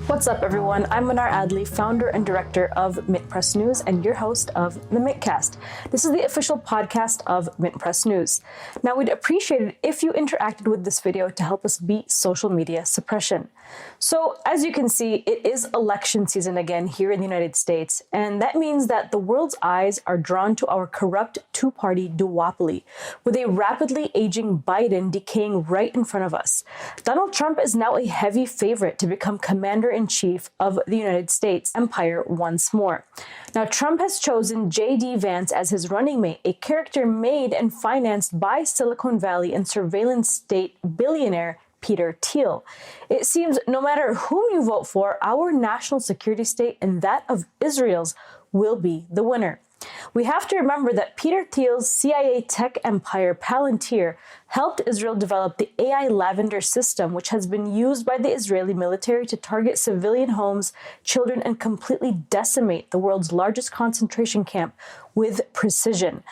What's up, everyone? I'm Manar Adli, founder and director of Mint Press News and your host of the Mintcast. This is the official podcast of Mint Press News. Now, we'd appreciate it if you interacted with this video to help us beat social media suppression. So, as you can see, it is election season again here in the United States, and that means that the world's eyes are drawn to our corrupt two-party duopoly, with a rapidly aging Biden decaying right in front of us. Donald Trump is now a heavy favorite to become commander-in-chief of the United States empire once more. Now, Trump has chosen JD Vance as his running mate, a character made and financed by Silicon Valley and surveillance state billionaire Peter Thiel. It seems no matter whom you vote for, our national security state and that of Israel's will be the winner. We have to remember that Peter Thiel's CIA tech empire Palantir helped Israel develop the AI lavender system, which has been used by the Israeli military to target civilian homes, children, and completely decimate the world's largest concentration camp with precision.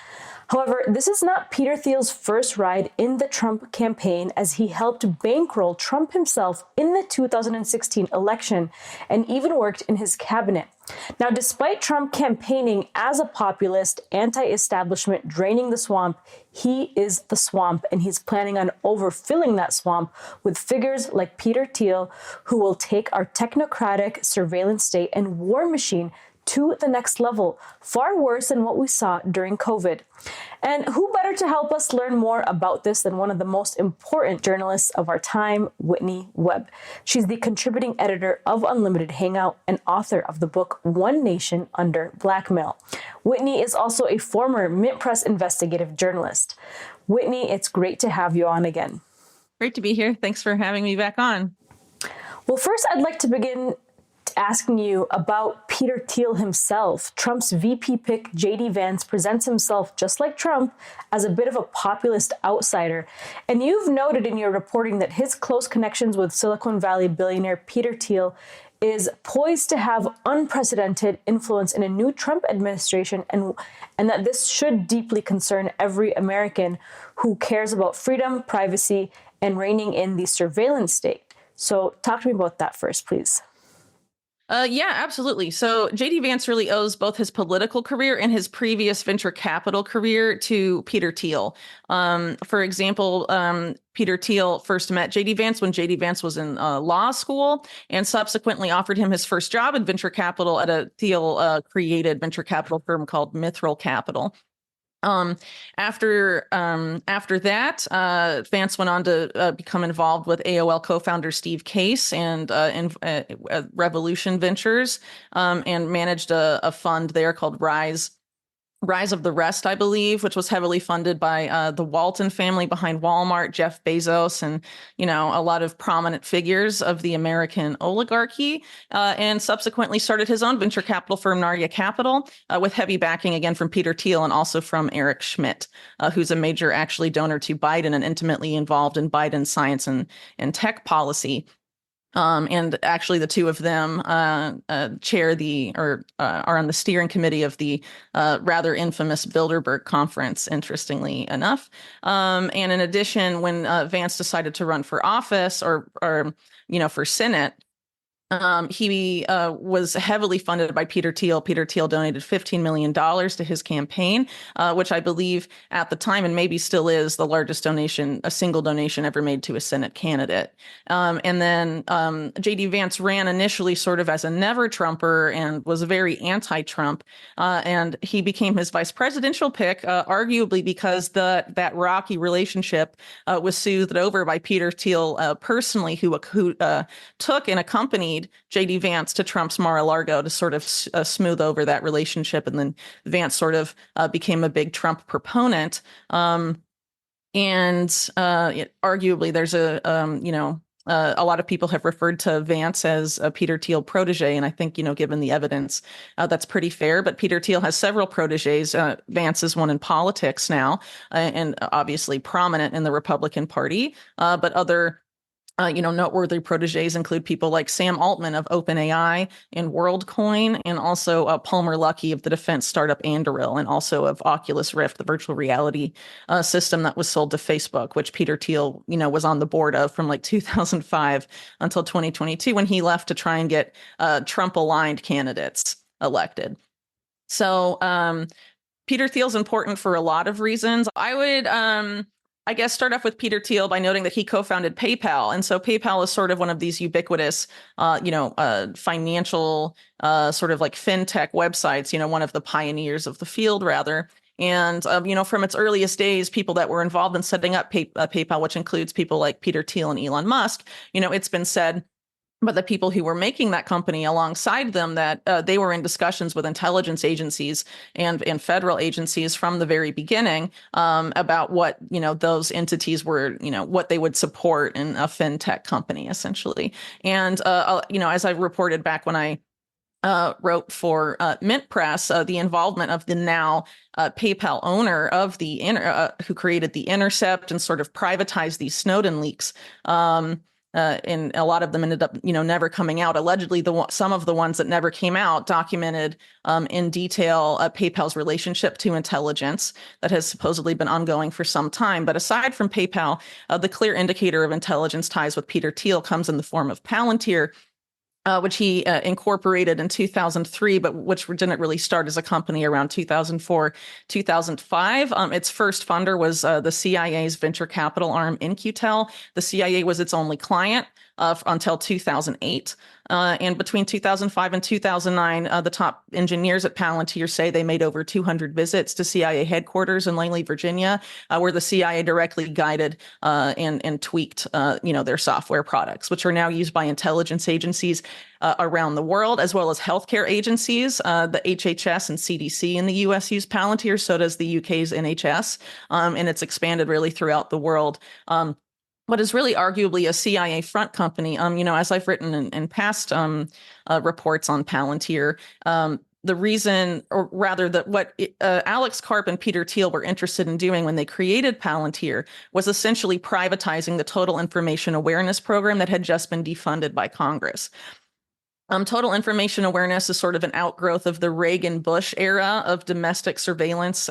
However, this is not Peter Thiel's first ride in the Trump campaign, as he helped bankroll Trump himself in the 2016 election and even worked in his cabinet. Now, despite Trump campaigning as a populist, anti-establishment, draining the swamp, he is the swamp, and he's planning on overfilling that swamp with figures like Peter Thiel, who will take our technocratic surveillance state and war machine to the next level, far worse than what we saw during COVID. And who better to help us learn more about this than one of the most important journalists of our time, Whitney Webb. She's the contributing editor of Unlimited Hangout and author of the book One Nation Under Blackmail. Whitney is also a former Mint Press investigative journalist. Whitney, it's great to have you on again. Great to be here. Thanks for having me back on. Well, first, I'd like to begin asking you about Peter Thiel himself. Trump's VP pick, JD Vance, presents himself, just like Trump, as a bit of a populist outsider. And you've noted in your reporting that his close connections with Silicon Valley billionaire Peter Thiel is poised to have unprecedented influence in a new Trump administration, and that this should deeply concern every American who cares about freedom, privacy, and reining in the surveillance state. So talk to me about that first, please. Yeah, absolutely. So JD Vance really owes both his political career and his previous venture capital career to Peter Thiel. For example, Peter Thiel first met JD Vance when JD Vance was in law school, and subsequently offered him his first job in venture capital at a Thiel created venture capital firm called Mithril Capital. After that, Vance went on to become involved with AOL co-founder Steve Case and Revolution Ventures, and managed a fund there called Rise of the Rest, I believe, which was heavily funded by the Walton family behind Walmart, Jeff Bezos, and, a lot of prominent figures of the American oligarchy, and subsequently started his own venture capital firm, Narya Capital, with heavy backing again from Peter Thiel and also from Eric Schmidt, who's a major actually donor to Biden and intimately involved in Biden's science and tech policy. And actually, the two of them are on the steering committee of the rather infamous Bilderberg Conference, interestingly enough. And in addition, when Vance decided to run for office or for Senate, he was heavily funded by Peter Thiel. Peter Thiel donated $15 million to his campaign, which I believe at the time, and maybe still is, the largest donation, a single donation ever made to a Senate candidate. And then JD Vance ran initially sort of as a never Trumper and was very anti-Trump. And he became his vice presidential pick, arguably because that rocky relationship was soothed over by Peter Thiel personally, who took and accompanied JD Vance to Trump's Mar-a-Lago to sort of smooth over that relationship. And then Vance sort of became a big Trump proponent. Arguably, there's a lot of people have referred to Vance as a Peter Thiel protege. And I think, given the evidence, that's pretty fair. But Peter Thiel has several proteges. Vance is one in politics now, and obviously prominent in the Republican Party, but other Noteworthy proteges include people like Sam Altman of OpenAI and WorldCoin, and also Palmer Luckey of the defense startup Anduril, and also of Oculus Rift, the virtual reality system that was sold to Facebook, which Peter Thiel, was on the board of from like 2005 until 2022, when he left to try and get Trump-aligned candidates elected. So Peter Thiel's important for a lot of reasons. I would I guess start off with Peter Thiel by noting that he co-founded PayPal. And so PayPal is sort of one of these ubiquitous, financial sort of like fintech websites, one of the pioneers of the field, rather. And, from its earliest days, people that were involved in setting up PayPal, which includes people like Peter Thiel and Elon Musk, it's been said, but the people who were making that company alongside them, that they were in discussions with intelligence agencies and federal agencies from the very beginning about what, those entities were, what they would support in a fintech company, essentially. And, as I reported back when I wrote for Mint Press, the involvement of the now PayPal owner of the who created the Intercept and sort of privatized these Snowden leaks. And a lot of them ended up, never coming out. Allegedly, some of the ones that never came out documented in detail PayPal's relationship to intelligence that has supposedly been ongoing for some time. But aside from PayPal, the clear indicator of intelligence ties with Peter Thiel comes in the form of Palantir, which he incorporated in 2003, but which didn't really start as a company around 2004, 2005. Its first funder was the CIA's venture capital arm, In-Q-Tel. The CIA was its only client until 2008. And between 2005 and 2009, the top engineers at Palantir say they made over 200 visits to CIA headquarters in Langley, Virginia, where the CIA directly guided and tweaked, their software products, which are now used by intelligence agencies around the world, as well as healthcare agencies. The HHS and CDC in the U.S. use Palantir, so does the U.K.'s NHS, and it's expanded really throughout the world. What is really arguably a CIA front company, as I've written in past reports on Palantir, the reason, or rather that what Alex Karp and Peter Thiel were interested in doing when they created Palantir was essentially privatizing the Total Information Awareness Program that had just been defunded by Congress. Total information awareness is sort of an outgrowth of the Reagan-Bush era of domestic surveillance,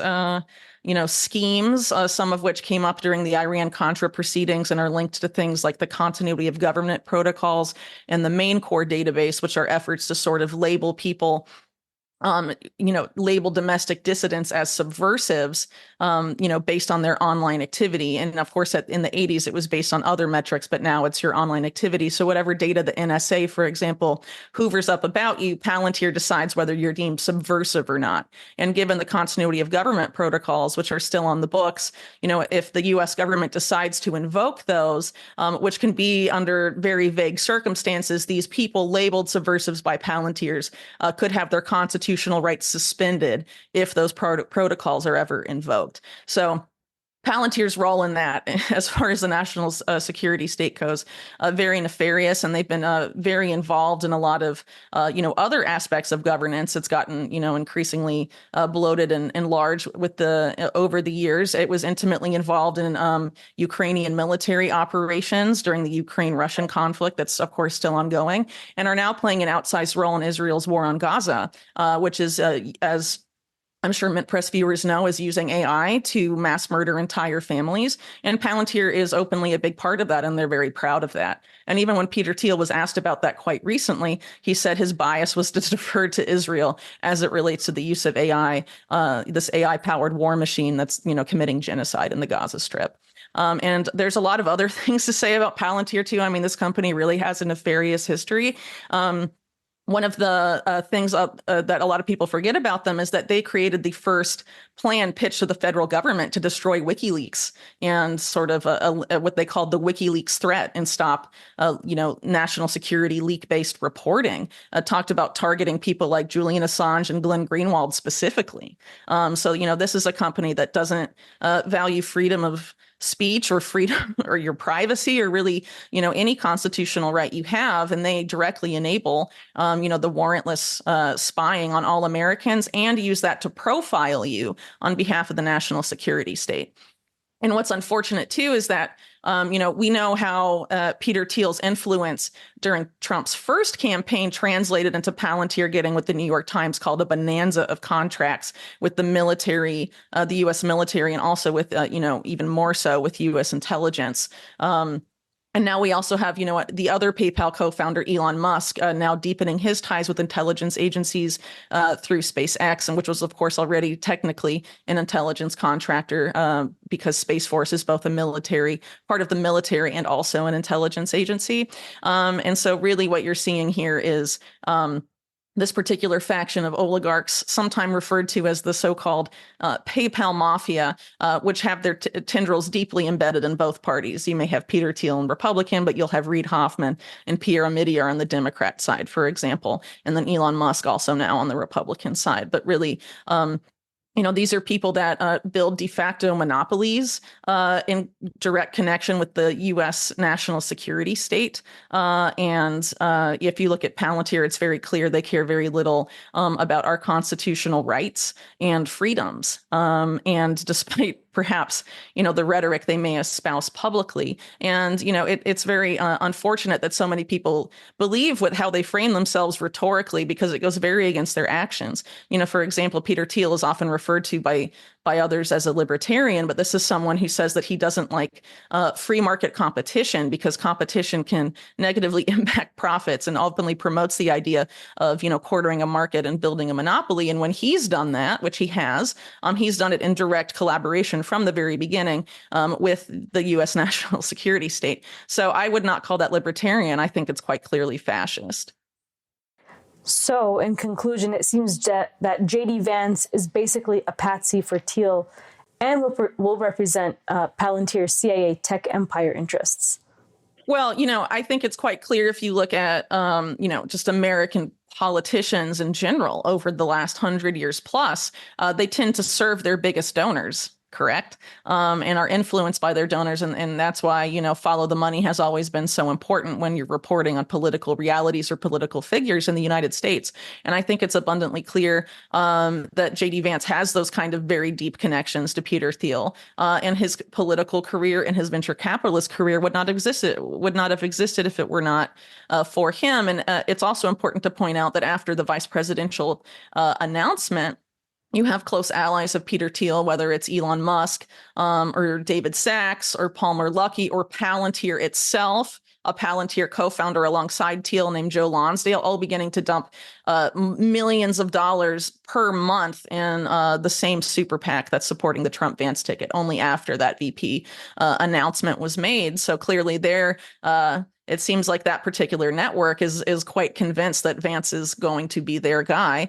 schemes, some of which came up during the Iran-Contra proceedings and are linked to things like the continuity of government protocols and the main core database, which are efforts to sort of label people, label domestic dissidents as subversives, based on their online activity. And of course, in the 80s, it was based on other metrics, but now it's your online activity. So whatever data the NSA, for example, hoovers up about you, Palantir decides whether you're deemed subversive or not. And given the continuity of government protocols, which are still on the books, if the US government decides to invoke those, which can be under very vague circumstances, these people labeled subversives by Palantirs could have their constitutional rights suspended if those protocols are ever invoked. So Palantir's role in that, as far as the national security state goes, very nefarious, and they've been very involved in a lot of, other aspects of governance. It's gotten, increasingly bloated and large with over the years. It was intimately involved in Ukrainian military operations during the Ukraine-Russian conflict that's, of course, still ongoing, and are now playing an outsized role in Israel's war on Gaza, which is, as I'm sure Mint Press viewers know, is using AI to mass murder entire families. And Palantir is openly a big part of that, and they're very proud of that. And even when Peter Thiel was asked about that quite recently, he said his bias was to defer to Israel as it relates to the use of AI, this AI-powered war machine that's, committing genocide in the Gaza Strip. And there's a lot of other things to say about Palantir, too. I mean, this company really has a nefarious history. One of the things that a lot of people forget about them is that they created the first plan pitched to the federal government to destroy WikiLeaks and sort of what they called the WikiLeaks threat and stop, national security leak-based reporting. Talked about targeting people like Julian Assange and Glenn Greenwald specifically. So, this is a company that doesn't value freedom of speech or freedom or your privacy or really, any constitutional right you have. And they directly enable, the warrantless spying on all Americans and use that to profile you on behalf of the national security state. And what's unfortunate, too, is that We know how Peter Thiel's influence during Trump's first campaign translated into Palantir getting what the New York Times called a bonanza of contracts with the military, the U.S. military, and also with, even more so with U.S. intelligence. And now we also have, the other PayPal co-founder, Elon Musk, now deepening his ties with intelligence agencies through SpaceX, and which was, of course, already technically an intelligence contractor because Space Force is both part of the military and also an intelligence agency. And so really what you're seeing here is this particular faction of oligarchs, sometimes referred to as the so-called PayPal mafia, which have their tendrils deeply embedded in both parties. You may have Peter Thiel and Republican, but you'll have Reid Hoffman and Pierre Omidyar on the Democrat side, for example, and then Elon Musk also now on the Republican side. But really, these are people that build de facto monopolies in direct connection with the U.S. national security state. And if you look at Palantir, it's very clear they care very little about our constitutional rights and freedoms. And despite perhaps, the rhetoric they may espouse publicly. And, it's very unfortunate that so many people believe how they frame themselves rhetorically, because it goes very against their actions. For example, Peter Thiel is often referred to by others as a libertarian, but this is someone who says that he doesn't like free market competition because competition can negatively impact profits, and openly promotes the idea of, quartering a market and building a monopoly. And when he's done that, which he has, he's done it in direct collaboration from the very beginning with the U.S. national security state. So I would not call that libertarian. I think it's quite clearly fascist. So, in conclusion, it seems that JD Vance is basically a patsy for Thiel and will represent Palantir's CIA tech empire interests. Well, I think it's quite clear if you look at, just American politicians in general over the last 100 years plus, they tend to serve their biggest donors. Correct. And are influenced by their donors. And that's why, follow the money has always been so important when you're reporting on political realities or political figures in the United States. And I think it's abundantly clear that JD Vance has those kind of very deep connections to Peter Thiel, and his political career and his venture capitalist career would not have existed if it were not for him. And it's also important to point out that after the vice presidential announcement, you have close allies of Peter Thiel, whether it's Elon Musk or David Sachs or Palmer Luckey or Palantir itself, a Palantir co-founder alongside Thiel named Joe Lonsdale, all beginning to dump millions of dollars per month in the same super PAC that's supporting the Trump-Vance ticket, only after that VP announcement was made. So clearly it seems like that particular network is quite convinced that Vance is going to be their guy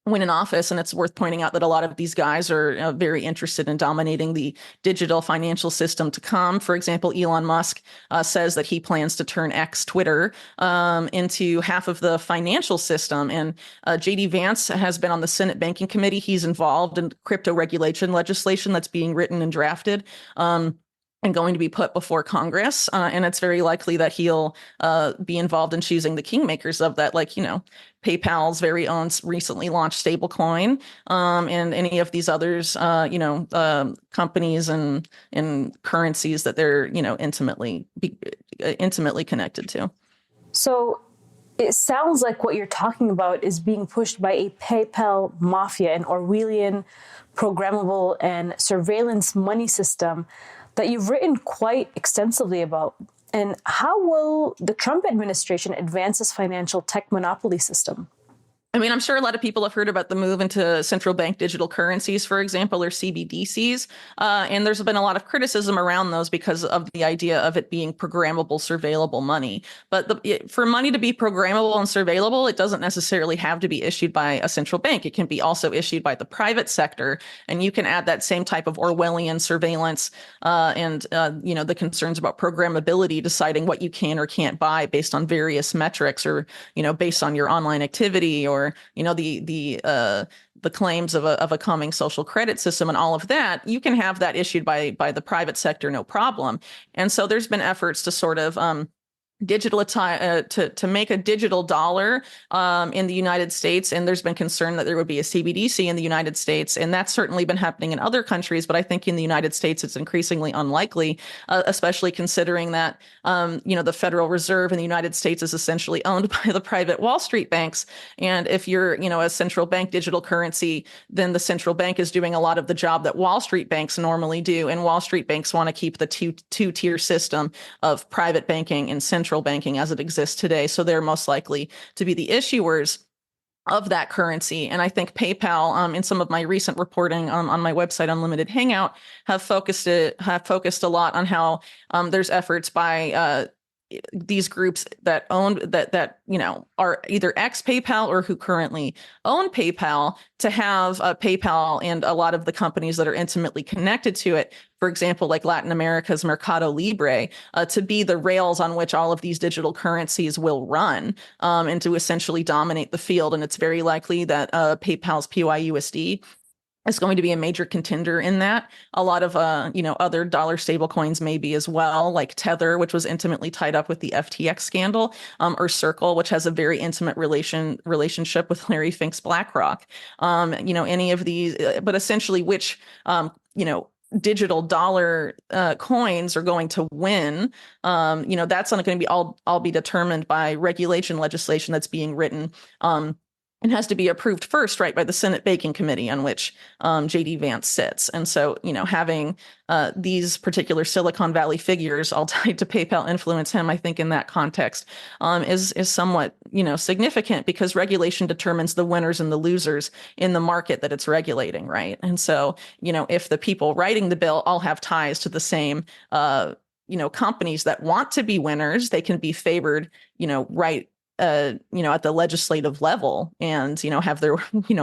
when in office. And it's worth pointing out that a lot of these guys are very interested in dominating the digital financial system to come. For example, Elon Musk says that he plans to turn Twitter into half of the financial system. And JD Vance has been on the Senate Banking Committee. He's involved in crypto regulation legislation that's being written and drafted. And going to be put before Congress. And it's very likely that he'll be involved in choosing the kingmakers of that, like, PayPal's very own recently launched stablecoin, and any of these others, companies and currencies that they're, intimately connected to. So it sounds like what you're talking about is being pushed by a PayPal mafia, an Orwellian, programmable, and surveillance money system that you've written quite extensively about. And how will the Trump administration advance this financial tech monopoly system? I mean, I'm sure a lot of people have heard about the move into central bank digital currencies, for example, or CBDCs. And there's been a lot of criticism around those because of the idea of it being programmable, surveillable money. But for money to be programmable and surveillable, it doesn't necessarily have to be issued by a central bank. It can be also issued by the private sector. And you can add that same type of Orwellian surveillance and the concerns about programmability, deciding what you can or can't buy based on various metrics or, based on your online activity or the claims of a coming social credit system and all of that. You can have that issued by the private sector, no problem. And so there's been efforts to sort of to make a digital dollar in the United States. And there's been concern that there would be a CBDC in the United States. And that's certainly been happening in other countries. But I think in the United States, it's increasingly unlikely, especially considering that, the Federal Reserve in the United States is essentially owned by the private Wall Street banks. And if you're, a central bank digital currency, then the central bank is doing a lot of the job that Wall Street banks normally do. And Wall Street banks want to keep the two-tier system of private banking and central banking as it exists today. So they're most likely to be the issuers of that currency. And I think PayPal, in some of my recent reporting on my website, Unlimited Hangout, have focused a lot on how there's efforts by these groups that are either ex PayPal or who currently own PayPal to have PayPal and a lot of the companies that are intimately connected to it, for example, like Latin America's Mercado Libre, to be the rails on which all of these digital currencies will run, and to essentially dominate the field. And it's very likely that PayPal's PYUSD is going to be a major contender in that. A lot of, other dollar stablecoins may be as well, like Tether, which was intimately tied up with the FTX scandal, or Circle, which has a very intimate relationship with Larry Fink's BlackRock. Any of these, but essentially which, digital dollar coins are going to win. That's not going to be all be determined by regulation legislation that's being written. And has to be approved first, right, by the Senate Banking Committee on which JD Vance sits. And so, having these particular Silicon Valley figures all tied to PayPal influence him, I think in that context is somewhat, significant, because regulation determines the winners and the losers in the market that it's regulating, right? And so, if the people writing the bill all have ties to the same companies that want to be winners, they can be favored, right at the legislative level and, have their,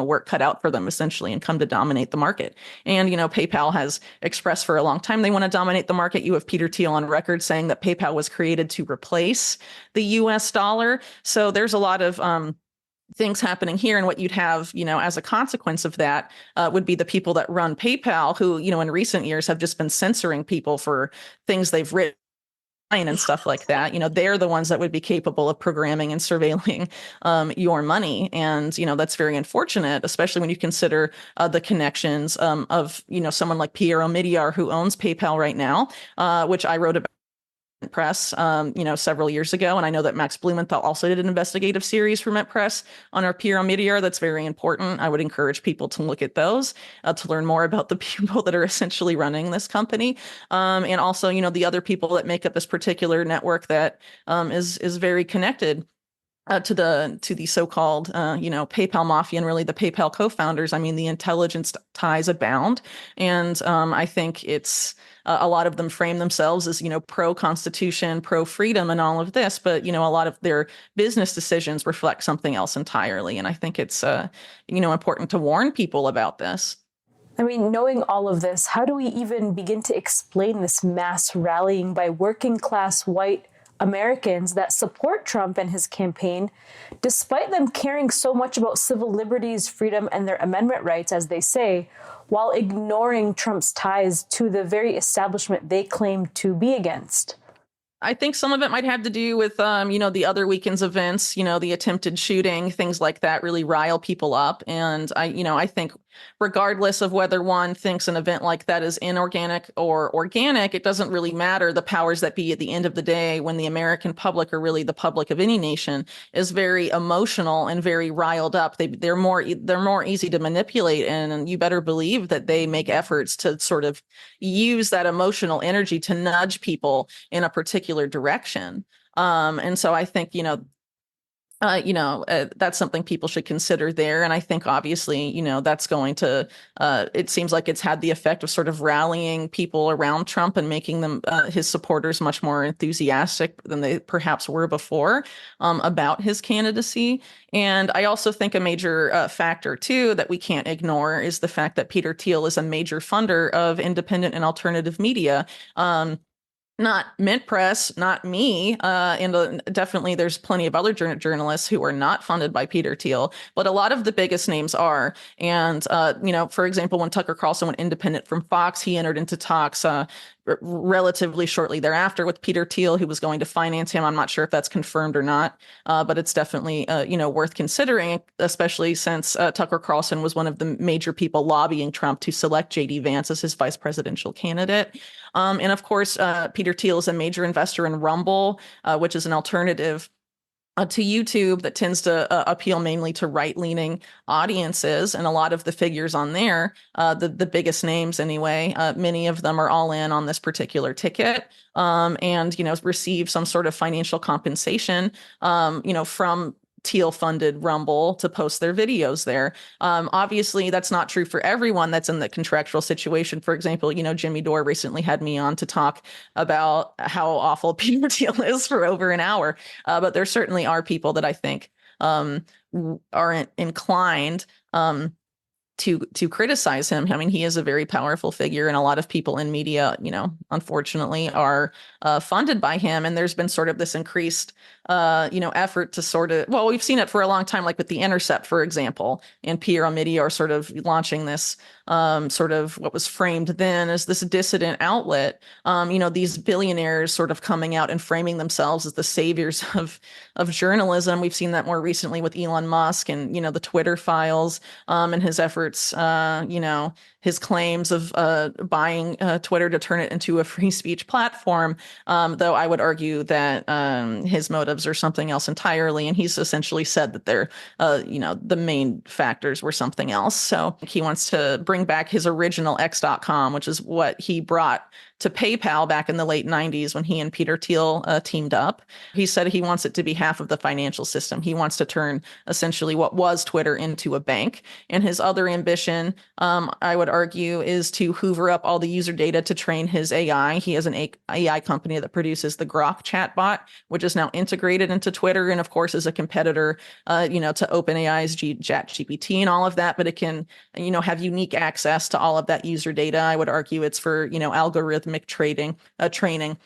work cut out for them essentially and come to dominate the market. And, PayPal has expressed for a long time they want to dominate the market. You have Peter Thiel on record saying that PayPal was created to replace the US dollar. So there's a lot of things happening here. And what you'd have, as a consequence of that would be the people that run PayPal who, in recent years have just been censoring people for things they've written and stuff like that. They're the ones that would be capable of programming and surveilling your money. And, that's very unfortunate, especially when you consider the connections of, someone like Pierre Omidyar, who owns PayPal right now, which I wrote about Press, several years ago. And I know that Max Blumenthal also did an investigative series for Mint Press on our Pierre Omidyar. That's very important. I would encourage people to look at those to learn more about the people that are essentially running this company. And also, the other people that make up this particular network that is very connected to the so-called, PayPal mafia and really the PayPal co-founders. I mean, the intelligence ties abound. And I think it's a lot of them frame themselves as, pro-constitution, pro-freedom and all of this. But, a lot of their business decisions reflect something else entirely. And I think it's, important to warn people about this. I mean, knowing all of this, how do we even begin to explain this mass rallying by working class white Americans that support Trump and his campaign, despite them caring so much about civil liberties, freedom, and their amendment rights, as they say, while ignoring Trump's ties to the very establishment they claim to be against? I think some of it might have to do with, the other weekend's events, the attempted shooting, things like that really rile people up. And I think regardless of whether one thinks an event like that is inorganic or organic, it doesn't really matter. The powers that be at the end of the day, when the American public, or really the public of any nation, is very emotional and very riled up, they're more easy to manipulate. And you better believe that they make efforts to sort of use that emotional energy to nudge people in a particular direction. And so I think, that's something people should consider there. And I think obviously, that's going to, it seems like it's had the effect of sort of rallying people around Trump and making them, his supporters, much more enthusiastic than they perhaps were before about his candidacy. And I also think a major factor, too, that we can't ignore is the fact that Peter Thiel is a major funder of independent and alternative media. Not Mint Press, not me, and definitely there's plenty of other journalists who are not funded by Peter Thiel, but a lot of the biggest names are. And, for example, when Tucker Carlson went independent from Fox, he entered into talks relatively shortly thereafter with Peter Thiel, who was going to finance him. I'm not sure if that's confirmed or not, but it's definitely worth considering, especially since Tucker Carlson was one of the major people lobbying Trump to select JD Vance as his vice presidential candidate. And of course, Peter Thiel is a major investor in Rumble, which is an alternative to YouTube that tends to appeal mainly to right-leaning audiences, and a lot of the figures on there, the biggest names anyway, many of them are all in on this particular ticket, and receive some sort of financial compensation, from Thiel-funded Rumble to post their videos there. Obviously, that's not true for everyone that's in the contractual situation. For example, Jimmy Dore recently had me on to talk about how awful Peter Thiel is for over an hour. But there certainly are people that I think aren't inclined to criticize him. I mean, he is a very powerful figure, and a lot of people in media, unfortunately, are funded by him. And there's been sort of this increased, effort to sort of, well, we've seen it for a long time, like with The Intercept, for example, and Pierre Omidyar are sort of launching this sort of what was framed then as this dissident outlet. These billionaires sort of coming out and framing themselves as the saviors of journalism. We've seen that more recently with Elon Musk and, the Twitter files, and his efforts, his claims of buying Twitter to turn it into a free speech platform, though I would argue that his motives are something else entirely. And he's essentially said that they're, the main factors were something else. So he wants to bring back his original X.com, which is what he brought to PayPal back in the late 90s when he and Peter Thiel teamed up. He said he wants it to be half of the financial system. He wants to turn essentially what was Twitter into a bank. And his other ambition, I would argue, is to hoover up all the user data to train his AI. He has an AI company that produces the Grok chatbot, which is now integrated into Twitter, and of course is a competitor, to OpenAI's ChatGPT and all of that. But it can, have unique access to all of that user data. I would argue it's for, algorithmic training,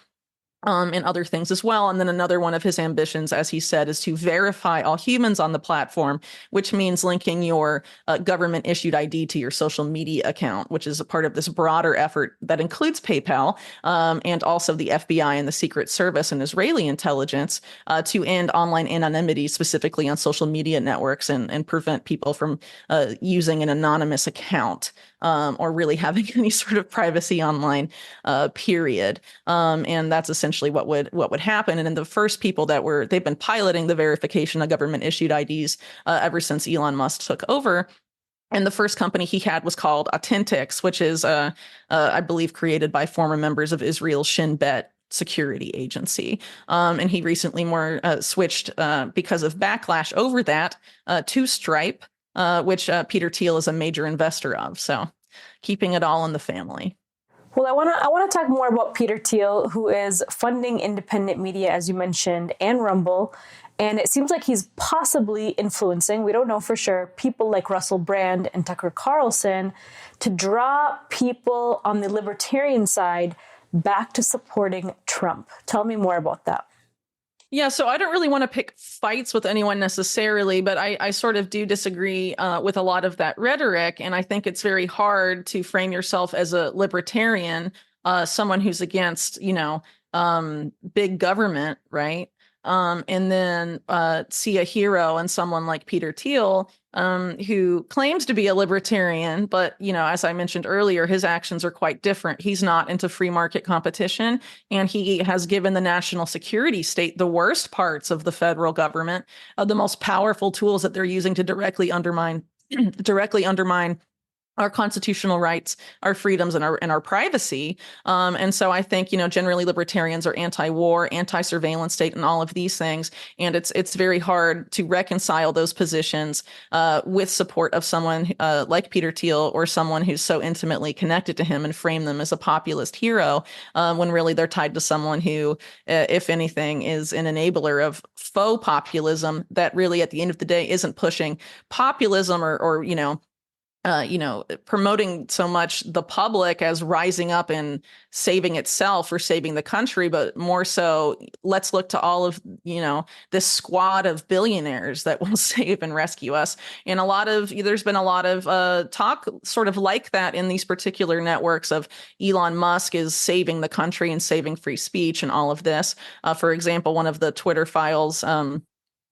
and other things as well. And then another one of his ambitions, as he said, is to verify all humans on the platform, which means linking your government issued ID to your social media account, which is a part of this broader effort that includes PayPal, and also the FBI and the Secret Service and Israeli intelligence, to end online anonymity, specifically on social media networks, and prevent people from using an anonymous account, or really having any sort of privacy online, period. And that's essentially what would happen. And in the first people they've been piloting the verification of government issued IDs ever since Elon Musk took over. And the first company he had was called Authentics, which is, I believe, created by former members of Israel's Shin Bet security agency. And he recently switched because of backlash over that to Stripe, which Peter Thiel is a major investor of. So keeping it all in the family. Well, I want to talk more about Peter Thiel, who is funding independent media, as you mentioned, and Rumble. And it seems like he's possibly influencing, we don't know for sure, people like Russell Brand and Tucker Carlson to draw people on the libertarian side back to supporting Trump. Tell me more about that. Yeah, so I don't really want to pick fights with anyone necessarily, but I sort of do disagree with a lot of that rhetoric. And I think it's very hard to frame yourself as a libertarian, someone who's against, big government, right? And then see a hero in someone like Peter Thiel, who claims to be a libertarian, but, as I mentioned earlier, his actions are quite different. He's not into free market competition, and he has given the national security state the worst parts of the federal government, the most powerful tools that they're using to directly undermine our constitutional rights, our freedoms, and our privacy. And so I think, generally libertarians are anti-war, anti-surveillance state, and all of these things. And it's very hard to reconcile those positions with support of someone like Peter Thiel, or someone who's so intimately connected to him, and frame them as a populist hero, when really they're tied to someone who, if anything, is an enabler of faux populism that really, at the end of the day, isn't pushing populism or promoting so much the public as rising up and saving itself or saving the country, but more so, let's look to all of, this squad of billionaires that will save and rescue us. And there's been a lot of talk sort of like that in these particular networks of Elon Musk is saving the country and saving free speech and all of this. For example, one of the Twitter files,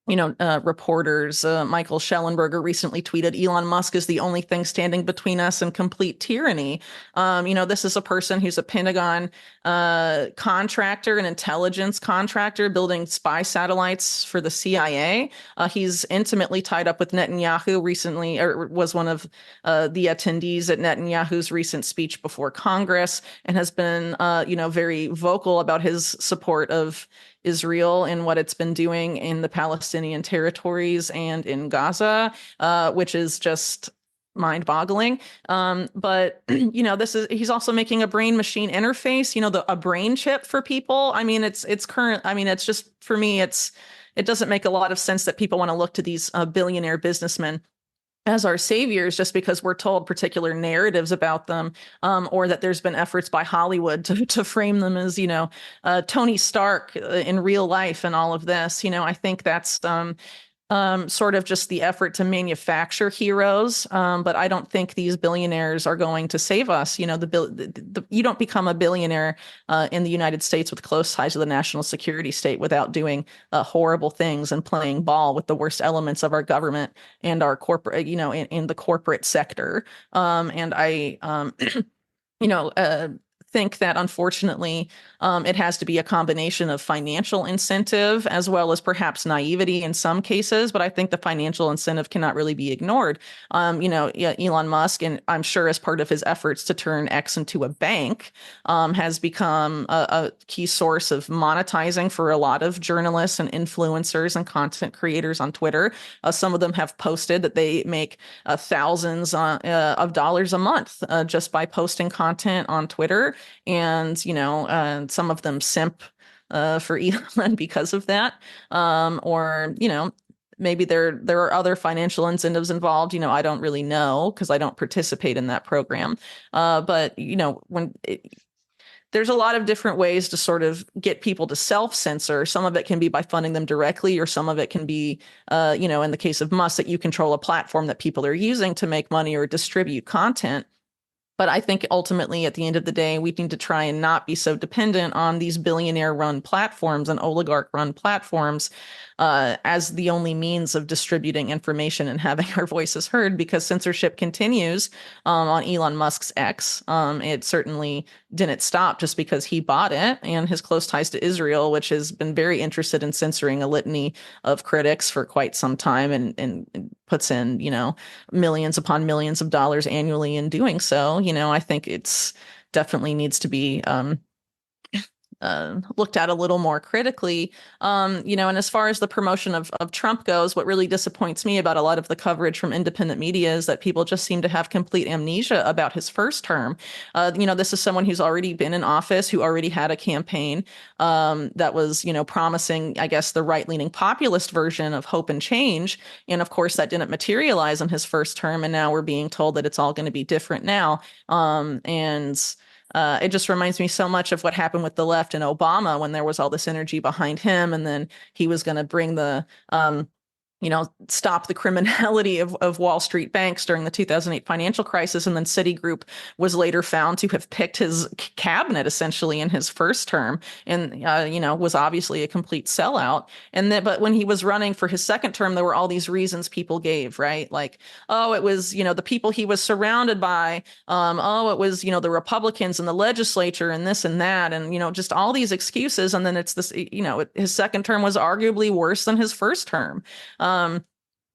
reporters, Michael Schellenberger recently tweeted, Elon Musk is the only thing standing between us and complete tyranny. This is a person who's a Pentagon contractor, an intelligence contractor building spy satellites for the CIA. He's intimately tied up with Netanyahu recently, or was one of the attendees at Netanyahu's recent speech before Congress, and has been, very vocal about his support of Israel and what it's been doing in the Palestinian territories and in Gaza, which is just mind-boggling. But he's also making a brain machine interface, a brain chip for people. I mean, it's current. I mean, it's just, for me, it doesn't make a lot of sense that people want to look to these billionaire businessmen as our saviors just because we're told particular narratives about them, or that there's been efforts by Hollywood to frame them as, Tony Stark in real life and all of this. I think that's sort of just the effort to manufacture heroes. But I don't think these billionaires are going to save us. You don't become a billionaire in the United States with close ties to the national security state without doing horrible things and playing ball with the worst elements of our government and our corporate, in the corporate sector. And I, think that unfortunately it has to be a combination of financial incentive as well as perhaps naivety in some cases, but I think the financial incentive cannot really be ignored. Elon Musk, and I'm sure as part of his efforts to turn X into a bank, has become a key source of monetizing for a lot of journalists and influencers and content creators on Twitter. Some of them have posted that they make thousands of dollars a month just by posting content on Twitter. And, some of them simp for Elon because of that. Or, maybe there are other financial incentives involved. I don't really know because I don't participate in that program. But, there's a lot of different ways to sort of get people to self-censor. Some of it can be by funding them directly, or some of it can be, in the case of Musk, that you control a platform that people are using to make money or distribute content. But I think ultimately, at the end of the day, we need to try and not be so dependent on these billionaire-run platforms and oligarch-run platforms as the only means of distributing information and having our voices heard, because censorship continues on Elon Musk's X. It certainly didn't stop just because he bought it, and his close ties to Israel, which has been very interested in censoring a litany of critics for quite some time, and puts in, millions upon millions of dollars annually in doing so. I think it's definitely needs to be looked at a little more critically. And as far as the promotion of Trump goes, what really disappoints me about a lot of the coverage from independent media is that people just seem to have complete amnesia about his first term. This is someone who's already been in office, who already had a campaign that was, promising, I guess, the right-leaning populist version of hope and change. And of course, that didn't materialize in his first term. And now we're being told that it's all going to be different now. It just reminds me so much of what happened with the left and Obama when there was all this energy behind him, and then he was going to bring the stop the criminality of Wall Street banks during the 2008 financial crisis. And then Citigroup was later found to have picked his cabinet essentially in his first term, and, was obviously a complete sellout. But when he was running for his second term, there were all these reasons people gave, right? Like, oh, it was, the people he was surrounded by. Oh, it was, the Republicans in the legislature and this and that. And, just all these excuses. And then it's this, his second term was arguably worse than his first term.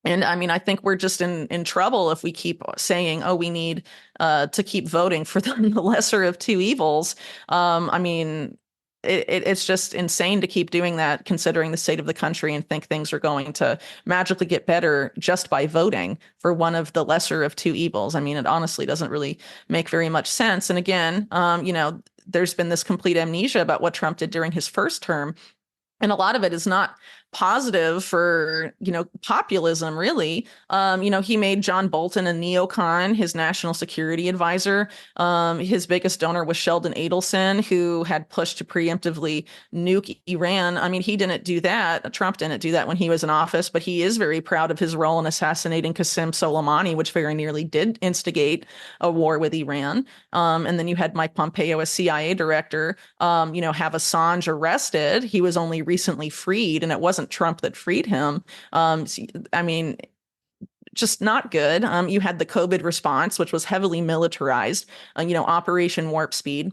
And I mean, I think we're just in trouble if we keep saying, oh, we need to keep voting for the lesser of two evils. I mean, it's just insane to keep doing that, considering the state of the country, and think things are going to magically get better just by voting for one of the lesser of two evils. I mean, it honestly doesn't really make very much sense. And again, there's been this complete amnesia about what Trump did during his first term. And a lot of it is not positive for, populism, really. He made John Bolton a neocon, his national security advisor. His biggest donor was Sheldon Adelson, who had pushed to preemptively nuke Iran. I mean, he didn't do that. Trump didn't do that when he was in office, but he is very proud of his role in assassinating Qasem Soleimani, which very nearly did instigate a war with Iran. And then you had Mike Pompeo, a CIA director, have Assange arrested. He was only recently freed, and it wasn't Trump that freed him. I mean, just not good. You had the COVID response, which was heavily militarized, Operation Warp Speed.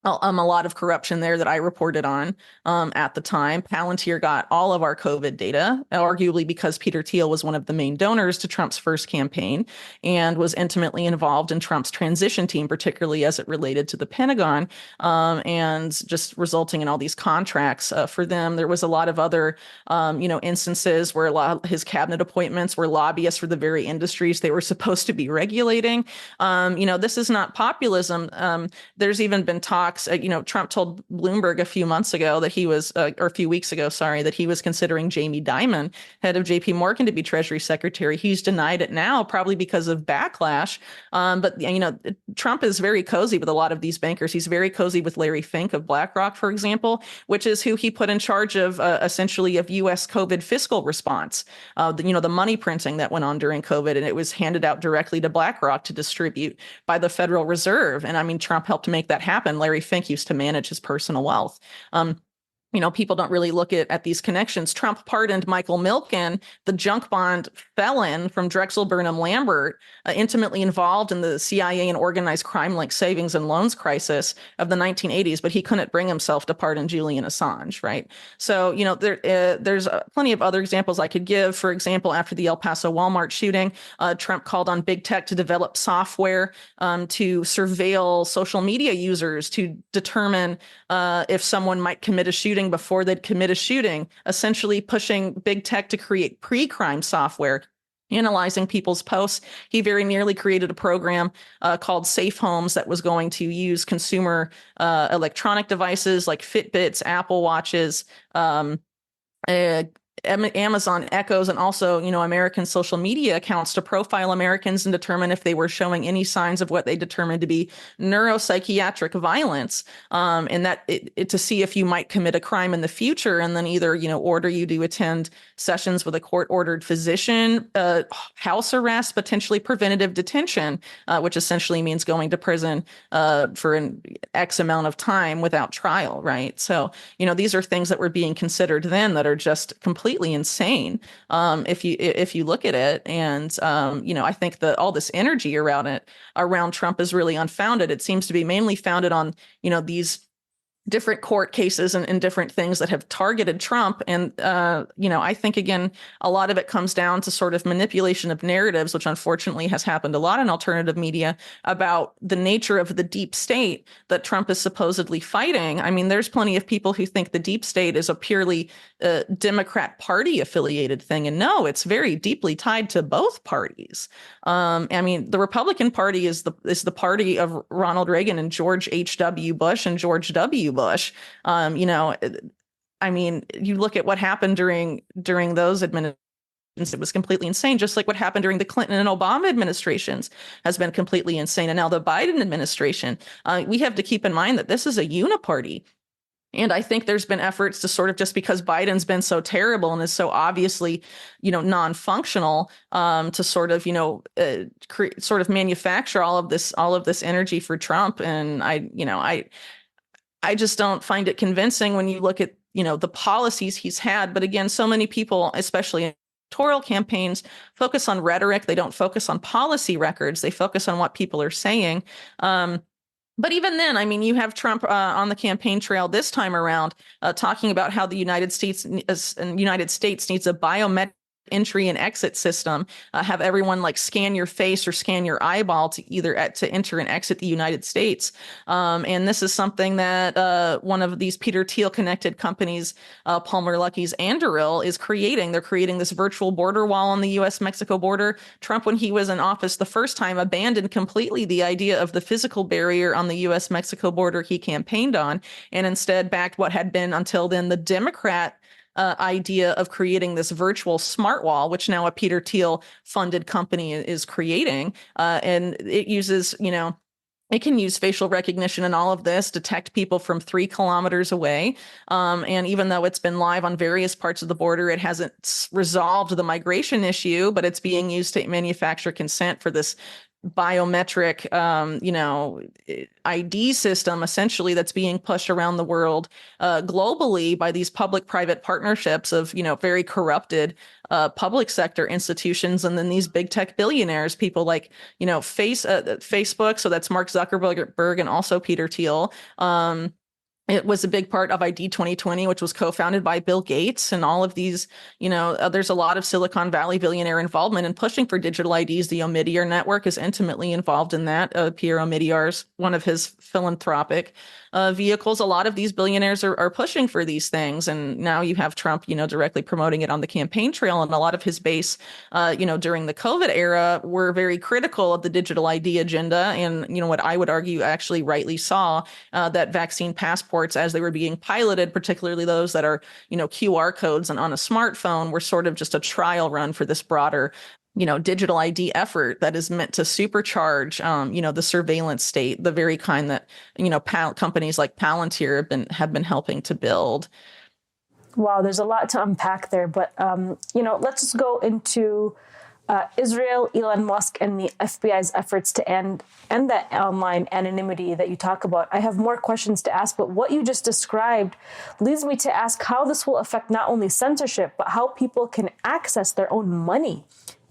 A lot of corruption there that I reported on at the time. Palantir got all of our COVID data, arguably because Peter Thiel was one of the main donors to Trump's first campaign and was intimately involved in Trump's transition team, particularly as it related to the Pentagon, and just resulting in all these contracts for them. There was a lot of other, instances where a lot of his cabinet appointments were lobbyists for the very industries they were supposed to be regulating. This is not populism. There's even been talk. Trump told Bloomberg a few months ago that he was, or a few weeks ago, sorry, that he was considering Jamie Dimon, head of JP Morgan, to be Treasury Secretary. He's denied it now, probably because of backlash. But Trump is very cozy with a lot of these bankers. He's very cozy with Larry Fink of BlackRock, for example, which is who he put in charge of essentially of U.S. COVID fiscal response. The money printing that went on during COVID, and it was handed out directly to BlackRock to distribute by the Federal Reserve. And I mean, Trump helped make that happen. Larry Fink used to manage his personal wealth. People don't really look at these connections. Trump pardoned Michael Milken, the junk bond felon from Drexel Burnham Lambert, intimately involved in the CIA and organized crime like savings and loans crisis of the 1980s, but he couldn't bring himself to pardon Julian Assange, right? So, there's plenty of other examples I could give. For example, after the El Paso Walmart shooting, Trump called on big tech to develop software to surveil social media users to determine if someone might commit a shooting before they'd commit a shooting, essentially pushing big tech to create pre-crime software, analyzing people's posts. He very nearly created a program called Safe Homes that was going to use consumer electronic devices like Fitbits, Apple Watches, Amazon Echoes, and also, American social media accounts to profile Americans and determine if they were showing any signs of what they determined to be neuropsychiatric violence, and that to see if you might commit a crime in the future, and then either, order you to attend sessions with a court-ordered physician, house arrest, potentially preventative detention, which essentially means going to prison for an X amount of time without trial, right? So, these are things that were being considered then that are just completely insane if you look at it. And I think that all this energy around Trump is really unfounded. It seems to be mainly founded on these different court cases and different things that have targeted Trump. And, I think, again, a lot of it comes down to sort of manipulation of narratives, which unfortunately has happened a lot in alternative media, about the nature of the deep state that Trump is supposedly fighting. I mean, there's plenty of people who think the deep state is a purely Democrat Party affiliated thing. And no, it's very deeply tied to both parties. I mean, the Republican Party is the party of Ronald Reagan and George H.W. Bush and George W. Bush. I mean, you look at what happened during those administrations, it was completely insane, just like what happened during the Clinton and Obama administrations has been completely insane. And now the Biden administration, we have to keep in mind that this is a uniparty. And I think there's been efforts to sort of, just because Biden's been so terrible and is so obviously, non-functional, to sort of, sort of manufacture all of this energy for Trump. And I just don't find it convincing when you look at, the policies he's had. But again, so many people, especially in electoral campaigns, focus on rhetoric. They don't focus on policy records. They focus on what people are saying. But even then, I mean, you have Trump on the campaign trail this time around talking about how the United States needs a biometric entry and exit system, have everyone like scan your face or scan your eyeball to to enter and exit the United States. And this is something that one of these Peter Thiel connected companies, Palmer Luckey's Anduril, is creating. They're creating this virtual border wall on the U.S.-Mexico border. Trump, when he was in office the first time, abandoned completely the idea of the physical barrier on the U.S.-Mexico border he campaigned on, and instead backed what had been until then the Democrat idea of creating this virtual smart wall, which now a Peter Thiel funded company is creating. And it uses, it can use facial recognition and all of this, detect people from 3 kilometers away. And even though it's been live on various parts of the border, it hasn't resolved the migration issue, but it's being used to manufacture consent for this biometric, ID system, essentially, that's being pushed around the world globally by these public-private partnerships of, very corrupted public sector institutions, and then these big tech billionaires, people like, Facebook. So that's Mark Zuckerberg and also Peter Thiel. It was a big part of ID 2020, which was co-founded by Bill Gates, and all of these, there's a lot of Silicon Valley billionaire involvement in pushing for digital IDs. The Omidyar network is intimately involved in that. Pierre Omidyar's one of his philanthropic vehicles. A lot of these billionaires are pushing for these things. And now you have Trump, directly promoting it on the campaign trail. And a lot of his base, during the COVID era, were very critical of the digital ID agenda. And, what I would argue actually rightly saw that vaccine passports, as they were being piloted, particularly those that are, QR codes and on a smartphone, were sort of just a trial run for this broader digital ID effort that is meant to supercharge, the surveillance state, the very kind that, companies like Palantir have been helping to build. Wow, there's a lot to unpack there, but, let's just go into Israel, Elon Musk, and the FBI's efforts to end that online anonymity that you talk about. I have more questions to ask, but what you just described leads me to ask how this will affect not only censorship, but how people can access their own money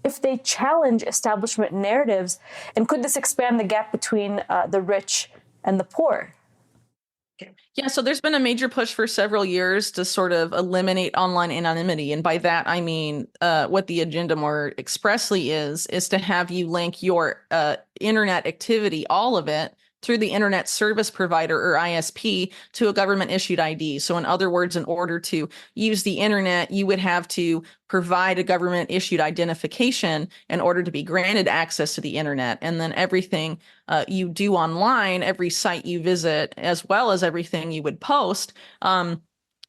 if they challenge establishment narratives. And could this expand the gap between the rich and the poor? Yeah, so there's been a major push for several years to sort of eliminate online anonymity. And by that, I mean what the agenda more expressly is to have you link your internet activity, all of it, through the internet service provider, or ISP, to a government issued ID. So in other words, in order to use the internet, you would have to provide a government issued identification in order to be granted access to the internet. And then everything you do online, every site you visit, as well as everything you would post,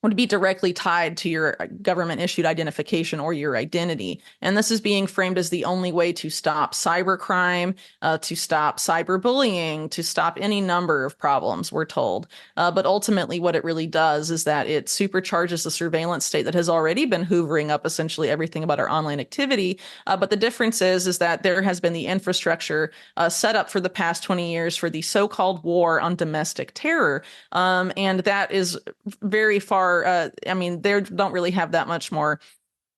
would be directly tied to your government issued identification or your identity. And this is being framed as the only way to stop cybercrime, to stop cyberbullying, to stop any number of problems, we're told. But ultimately, what it really does is that it supercharges the surveillance state that has already been hoovering up essentially everything about our online activity. But the difference is that there has been the infrastructure set up for the past 20 years for the so-called war on domestic terror. And that is very far. They don't really have that much more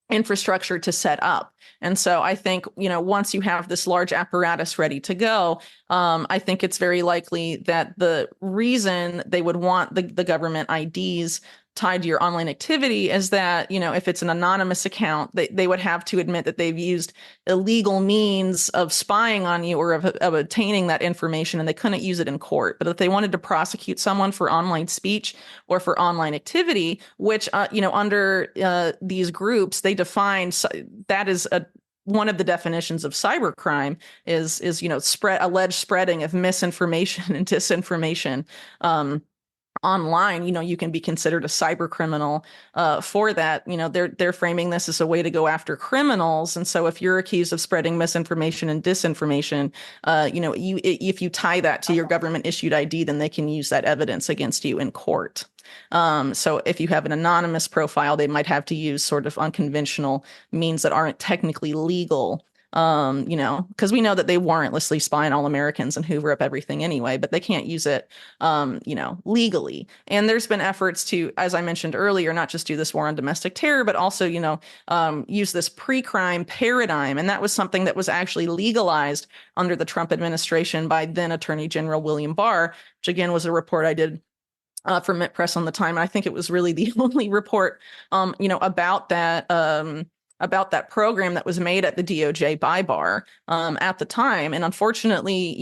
infrastructure to set up. And so I think, once you have this large apparatus ready to go, I think it's very likely that the reason they would want the government IDs tied to your online activity is that, if it's an anonymous account, they would have to admit that they've used illegal means of spying on you or of obtaining that information, and they couldn't use it in court. But if they wanted to prosecute someone for online speech or for online activity, which, under these groups, they define that is one of the definitions of cybercrime is alleged spreading of misinformation and disinformation online. You can be considered a cyber criminal for that. They're framing this as a way to go after criminals. And so if you're accused of spreading misinformation and disinformation, if you tie that to your government issued ID, then they can use that evidence against you in court. So if you have an anonymous profile, they might have to use sort of unconventional means that aren't technically legal. Because we know that they warrantlessly spy on all Americans and hoover up everything anyway, but they can't use it, legally. And there's been efforts to, as I mentioned earlier, not just do this war on domestic terror, but also, use this pre-crime paradigm. And that was something that was actually legalized under the Trump administration by then Attorney General William Barr, which again was a report I did for Mint Press on the time. I think it was really the only report, about that program that was made at the DOJ by Barr at the time. And unfortunately,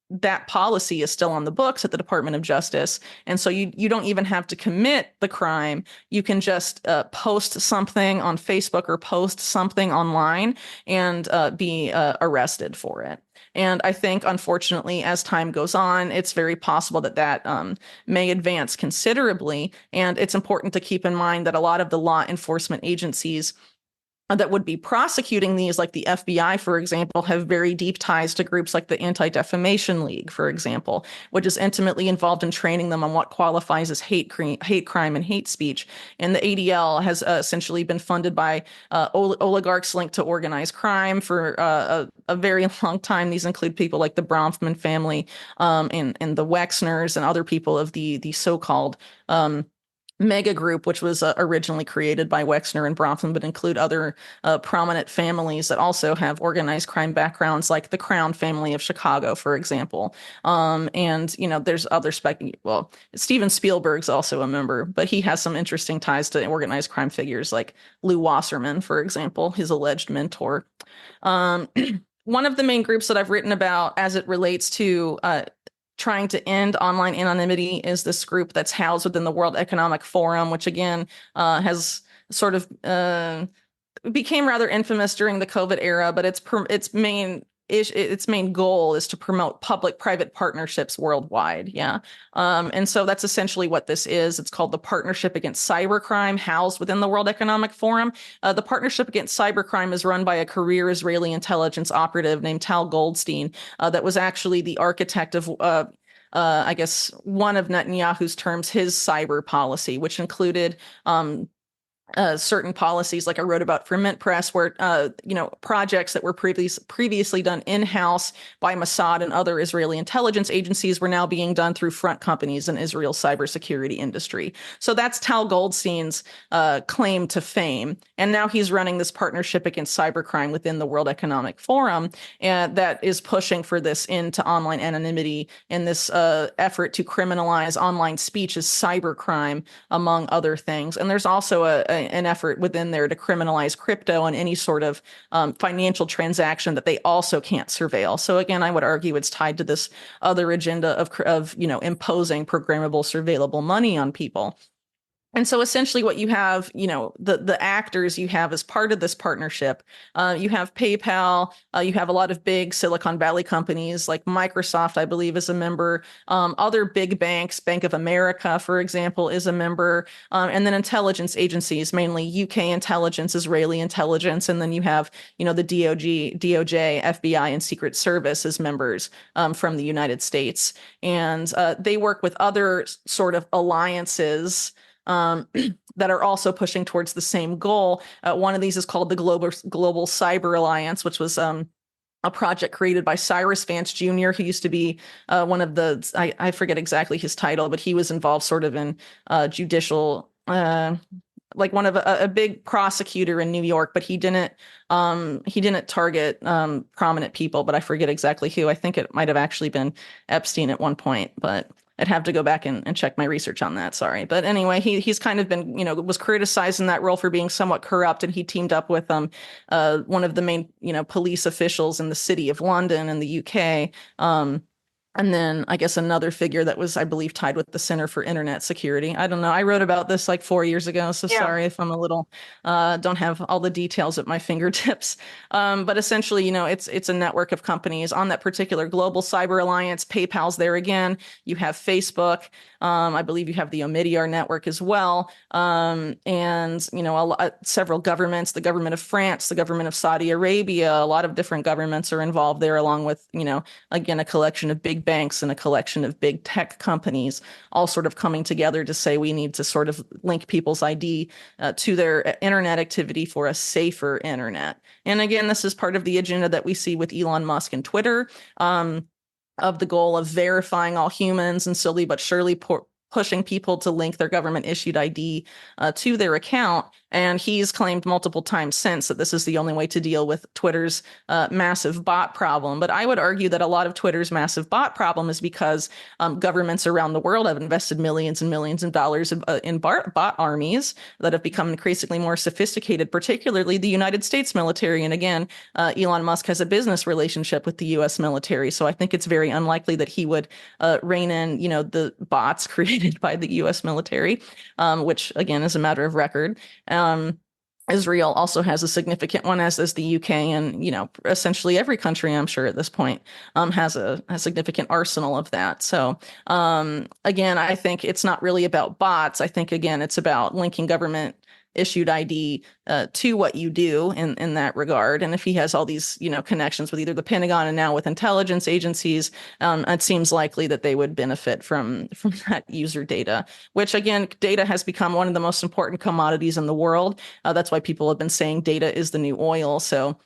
that policy is still on the books at the Department of Justice. And so you don't even have to commit the crime. You can just post something on Facebook or post something online and be arrested for it. And I think, unfortunately, as time goes on, it's very possible that may advance considerably. And it's important to keep in mind that a lot of the law enforcement agencies that would be prosecuting these, like the FBI, for example, have very deep ties to groups like the Anti-Defamation League, for example, which is intimately involved in training them on what qualifies as hate crime and hate speech. And the ADL has essentially been funded by oligarchs linked to organized crime for a very long time. These include people like the Bronfman family, and the Wexners and other people of the so-called mega group, which was originally created by Wexner and Bronfman, but include other prominent families that also have organized crime backgrounds, like the Crown family of Chicago, for example. And, there's other well, Steven Spielberg's also a member, but he has some interesting ties to organized crime figures like Lou Wasserman, for example, his alleged mentor. One of the main groups that I've written about as it relates to trying to end online anonymity is this group that's housed within the World Economic Forum, which again has sort of became rather infamous during the COVID era, but its main goal is to promote public-private partnerships worldwide. Yeah. And so that's essentially what this is. It's called the Partnership Against Cybercrime, housed within the World Economic Forum. The Partnership Against Cybercrime is run by a career Israeli intelligence operative named Tal Goldstein, that was actually the architect of I guess one of Netanyahu's terms, his cyber policy, which included certain policies, like I wrote about for Mint Press, where projects that were previously done in-house by Mossad and other Israeli intelligence agencies were now being done through front companies in Israel's cybersecurity industry. So that's Tal Goldstein's claim to fame, and now he's running this Partnership Against Cybercrime within the World Economic Forum, and that is pushing for this into online anonymity in this effort to criminalize online speech as cybercrime, among other things. And there's also an effort within there to criminalize crypto and any sort of financial transaction that they also can't surveil. So again, I would argue it's tied to this other agenda of imposing programmable, surveillable money on people. And so essentially what you have, the actors you have as part of this partnership, you have PayPal, you have a lot of big Silicon Valley companies like Microsoft, I believe, is a member. Other big banks, Bank of America, for example, is a member. And then intelligence agencies, mainly UK intelligence, Israeli intelligence. And then you have, the DOJ, FBI, and Secret Service as members from the United States. And they work with other sort of alliances that are also pushing towards the same goal. One of these is called the Global Cyber Alliance, which was a project created by Cyrus Vance Jr., who used to be one of I forget exactly his title, but he was involved sort of in judicial, like one of a big prosecutor in New York, but he didn't target prominent people, but I forget exactly who. I think it might have actually been Epstein at one point, but I'd have to go back and check my research on that. Sorry. But anyway, he's kind of been, was criticized in that role for being somewhat corrupt. And he teamed up with one of the main, police officials in the city of London in the UK. And then I guess another figure that was, I believe, tied with the Center for Internet Security. I don't know. I wrote about this like 4 years ago. So sorry if I'm a little, don't have all the details at my fingertips. But essentially, it's a network of companies on that particular Global Cyber Alliance. PayPal's there again. You have Facebook. I believe you have the Omidyar network as well. And, several governments, the government of France, the government of Saudi Arabia, a lot of different governments are involved there, along with, again, a collection of big banks and a collection of big tech companies, all sort of coming together to say we need to sort of link people's ID to their internet activity for a safer internet. And again, this is part of the agenda that we see with Elon Musk and Twitter, of the goal of verifying all humans and slowly but surely pushing people to link their government issued ID to their account. And he's claimed multiple times since that this is the only way to deal with Twitter's massive bot problem. But I would argue that a lot of Twitter's massive bot problem is because governments around the world have invested millions and millions of dollars in bot armies that have become increasingly more sophisticated, particularly the United States military. And again, Elon Musk has a business relationship with the U.S. military. So I think it's very unlikely that he would rein in, the bots created by the U.S. military, which again is a matter of record. Israel also has a significant one, as does the UK, and essentially every country, I'm sure at this point, has a significant arsenal of that. So again, I think it's not really about bots. I think again, it's about linking government issued ID to what you do in that regard. And if he has all these connections with either the Pentagon and now with intelligence agencies, it seems likely that they would benefit from that user data, which again, data has become one of the most important commodities in the world. That's why people have been saying data is the new oil. So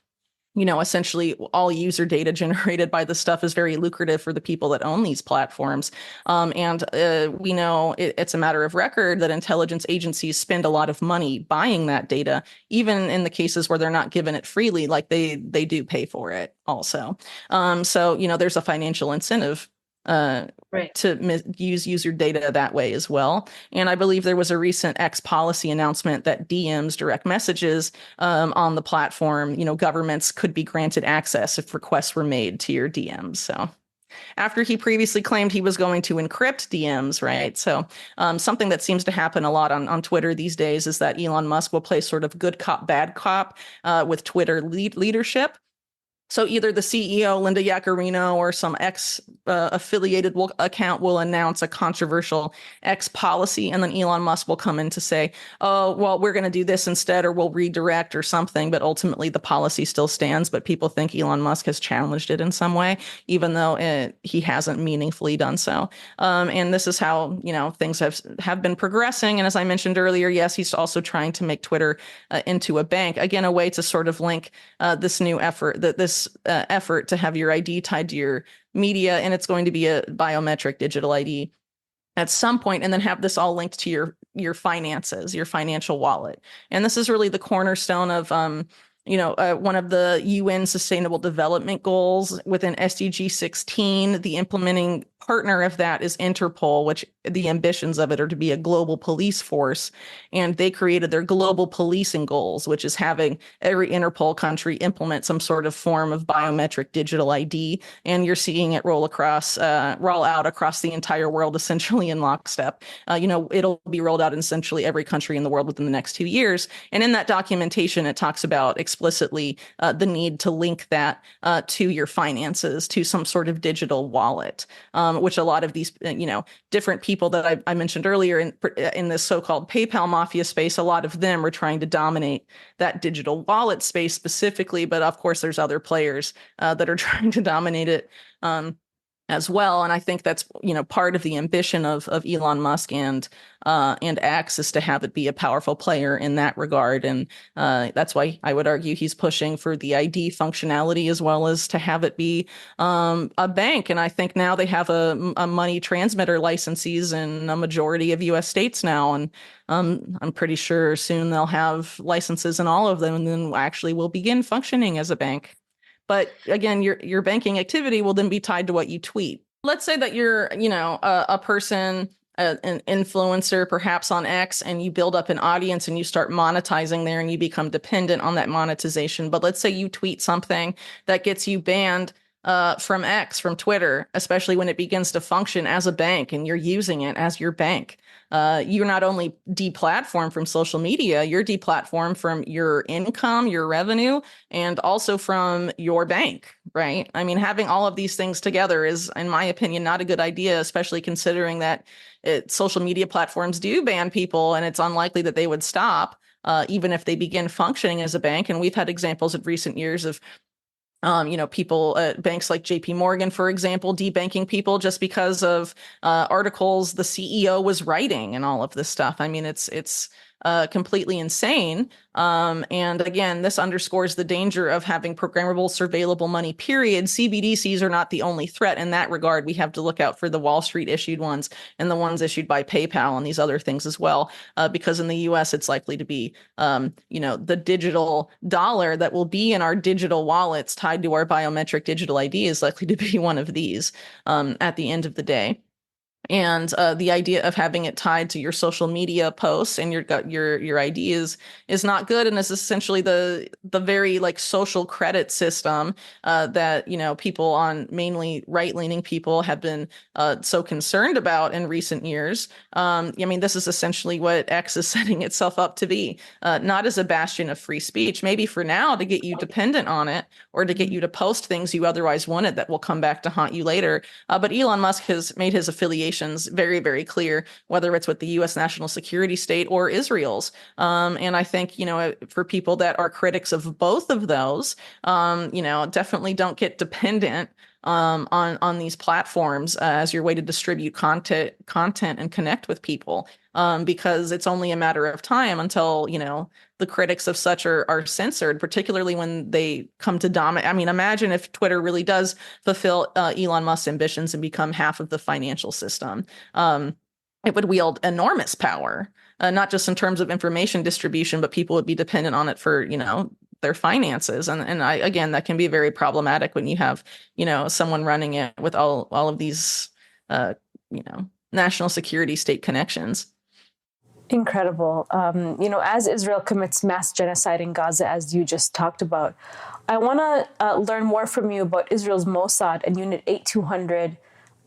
essentially all user data generated by this stuff is very lucrative for the people that own these platforms. And we know it's a matter of record that intelligence agencies spend a lot of money buying that data, even in the cases where they're not given it freely, like they do pay for it also. So there's a financial incentive to use user data that way as well. And I believe there was a recent X policy announcement that DMs, direct messages, on the platform, governments could be granted access if requests were made to your DMs. So after he previously claimed he was going to encrypt DMs, right? So something that seems to happen a lot on Twitter these days is that Elon Musk will play sort of good cop, bad cop with Twitter leadership. So either the CEO, Linda Yaccarino, or some X-affiliated account will announce a controversial X policy, and then Elon Musk will come in to say, oh, well, we're going to do this instead, or we'll redirect or something. But ultimately, the policy still stands. But people think Elon Musk has challenged it in some way, even though he hasn't meaningfully done so. And this is how, things have been progressing. And as I mentioned earlier, yes, he's also trying to make Twitter into a bank. Again, a way to sort of link this new effort, this effort to have your ID tied to your media, and it's going to be a biometric digital ID at some point, and then have this all linked to your finances, your financial wallet. And this is really the cornerstone of one of the UN Sustainable Development Goals within SDG 16. The implementing partner of that is Interpol, which the ambitions of it are to be a global police force. And they created their global policing goals, which is having every Interpol country implement some sort of form of biometric digital ID. And you're seeing it roll out across the entire world, essentially in lockstep. It'll be rolled out in essentially every country in the world within the next 2 years. And in that documentation, it talks about explicitly the need to link that to your finances, to some sort of digital wallet, which a lot of these, different people that I mentioned earlier in this so-called PayPal mafia space, a lot of them are trying to dominate that digital wallet space specifically. But of course, there's other players that are trying to dominate it as well. And I think that's, part of the ambition of Elon Musk and X is to have it be a powerful player in that regard. And that's why I would argue he's pushing for the ID functionality as well as to have it be a bank. And I think now they have a money transmitter licenses in a majority of US states now. And I'm pretty sure soon they'll have licenses in all of them, and then actually will begin functioning as a bank. But again, your banking activity will then be tied to what you tweet. Let's say that you're, a person, an influencer, perhaps on X, and you build up an audience and you start monetizing there and you become dependent on that monetization. But let's say you tweet something that gets you banned from X, from Twitter, especially when it begins to function as a bank and you're using it as your bank. You're not only deplatformed from social media, you're deplatformed from your income, your revenue, and also from your bank, right? I mean, having all of these things together is, in my opinion, not a good idea, especially considering that social media platforms do ban people, and it's unlikely that they would stop, even if they begin functioning as a bank. And we've had examples of recent years of people, banks like JP Morgan, for example, debanking people just because of articles the CEO was writing and all of this stuff. I mean, it's completely insane. And again, this underscores the danger of having programmable, surveillable money, period. CBDCs are not the only threat in that regard. We have to look out for the Wall Street issued ones and the ones issued by PayPal and these other things as well, because in the US, it's likely to be, the digital dollar that will be in our digital wallets tied to our biometric digital ID is likely to be one of these at the end of the day. And the idea of having it tied to your social media posts and your ID is not good, and is essentially the very like social credit system that people on mainly right-leaning people have been so concerned about in recent years. I mean, this is essentially what X is setting itself up to be, not as a bastion of free speech, maybe for now to get you dependent on it or to get you to post things you otherwise wanted that will come back to haunt you later. But Elon Musk has made his affiliations very, very clear, whether it's with the U.S. national security state or Israel's. And I think, for people that are critics of both of those, definitely don't get dependent on these platforms as your way to distribute content and connect with people, because it's only a matter of time until the critics of such are censored, particularly when they come to dominate. I mean, imagine if Twitter really does fulfill Elon Musk's ambitions and become half of the financial system. It would wield enormous power, not just in terms of information distribution, but people would be dependent on it for their finances. And again, that can be very problematic when you have someone running it with all of these national security state connections. Incredible. As Israel commits mass genocide in Gaza, as you just talked about, I want to learn more from you about Israel's Mossad and Unit 8200,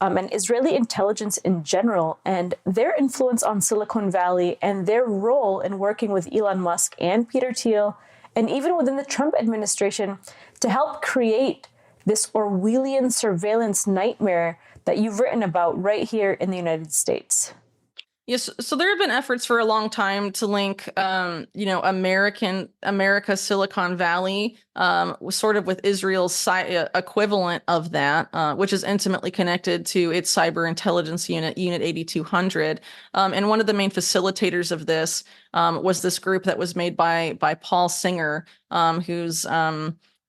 and Israeli intelligence in general, and their influence on Silicon Valley and their role in working with Elon Musk and Peter Thiel, and even within the Trump administration, to help create this Orwellian surveillance nightmare that you've written about right here in the United States. Yes, so there have been efforts for a long time to link, America, Silicon Valley, sort of with Israel's equivalent of that, which is intimately connected to its cyber intelligence unit, Unit 8200. And one of the main facilitators of this was this group that was made by Paul Singer, who's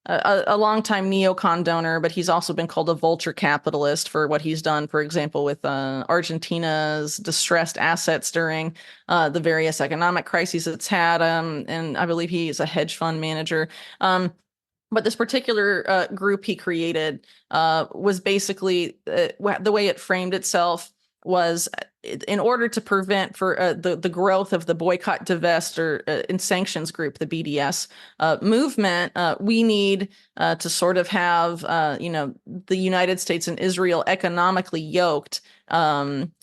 a longtime neocon donor, but he's also been called a vulture capitalist for what he's done, for example, with Argentina's distressed assets during the various economic crises it's had. And I believe he is a hedge fund manager. But this particular group he created was basically the way it framed itself was in order to prevent for the growth of the boycott, divest, or and sanctions group, the BDS movement, we need to sort of have the United States and Israel economically yoked,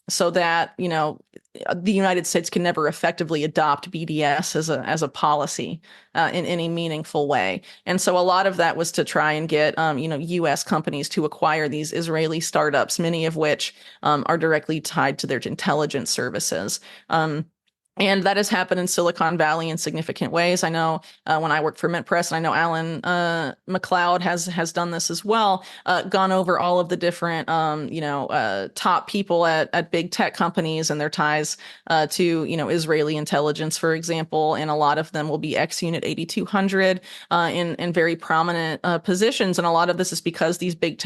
so that the United States can never effectively adopt BDS as a policy in any meaningful way. And so a lot of that was to try and get U.S. companies to acquire these Israeli startups, many of which are directly tied to their intelligence services. And that has happened in Silicon Valley in significant ways. I know when I worked for Mint Press, and I know Alan McLeod has done this as well, gone over all of the different, top people at big tech companies and their ties to, Israeli intelligence, for example. And a lot of them will be ex-Unit 8200 in very prominent positions. And a lot of this is because these big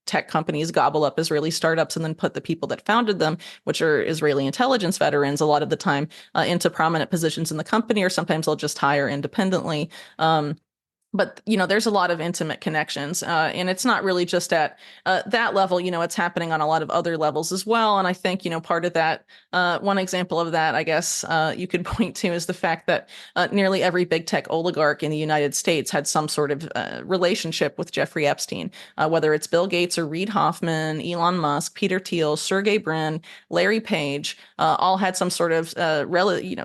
tech companies gobble up Israeli startups and then put the people that founded them, which are Israeli intelligence veterans, a lot of the time into prominent positions in the company, or sometimes they'll just hire independently. But, there's a lot of intimate connections, and it's not really just at that level. It's happening on a lot of other levels as well. And I think, part of that, one example of that, I guess, you could point to is the fact that nearly every big tech oligarch in the United States had some sort of relationship with Jeffrey Epstein, whether it's Bill Gates or Reid Hoffman, Elon Musk, Peter Thiel, Sergey Brin, Larry Page, all had some sort of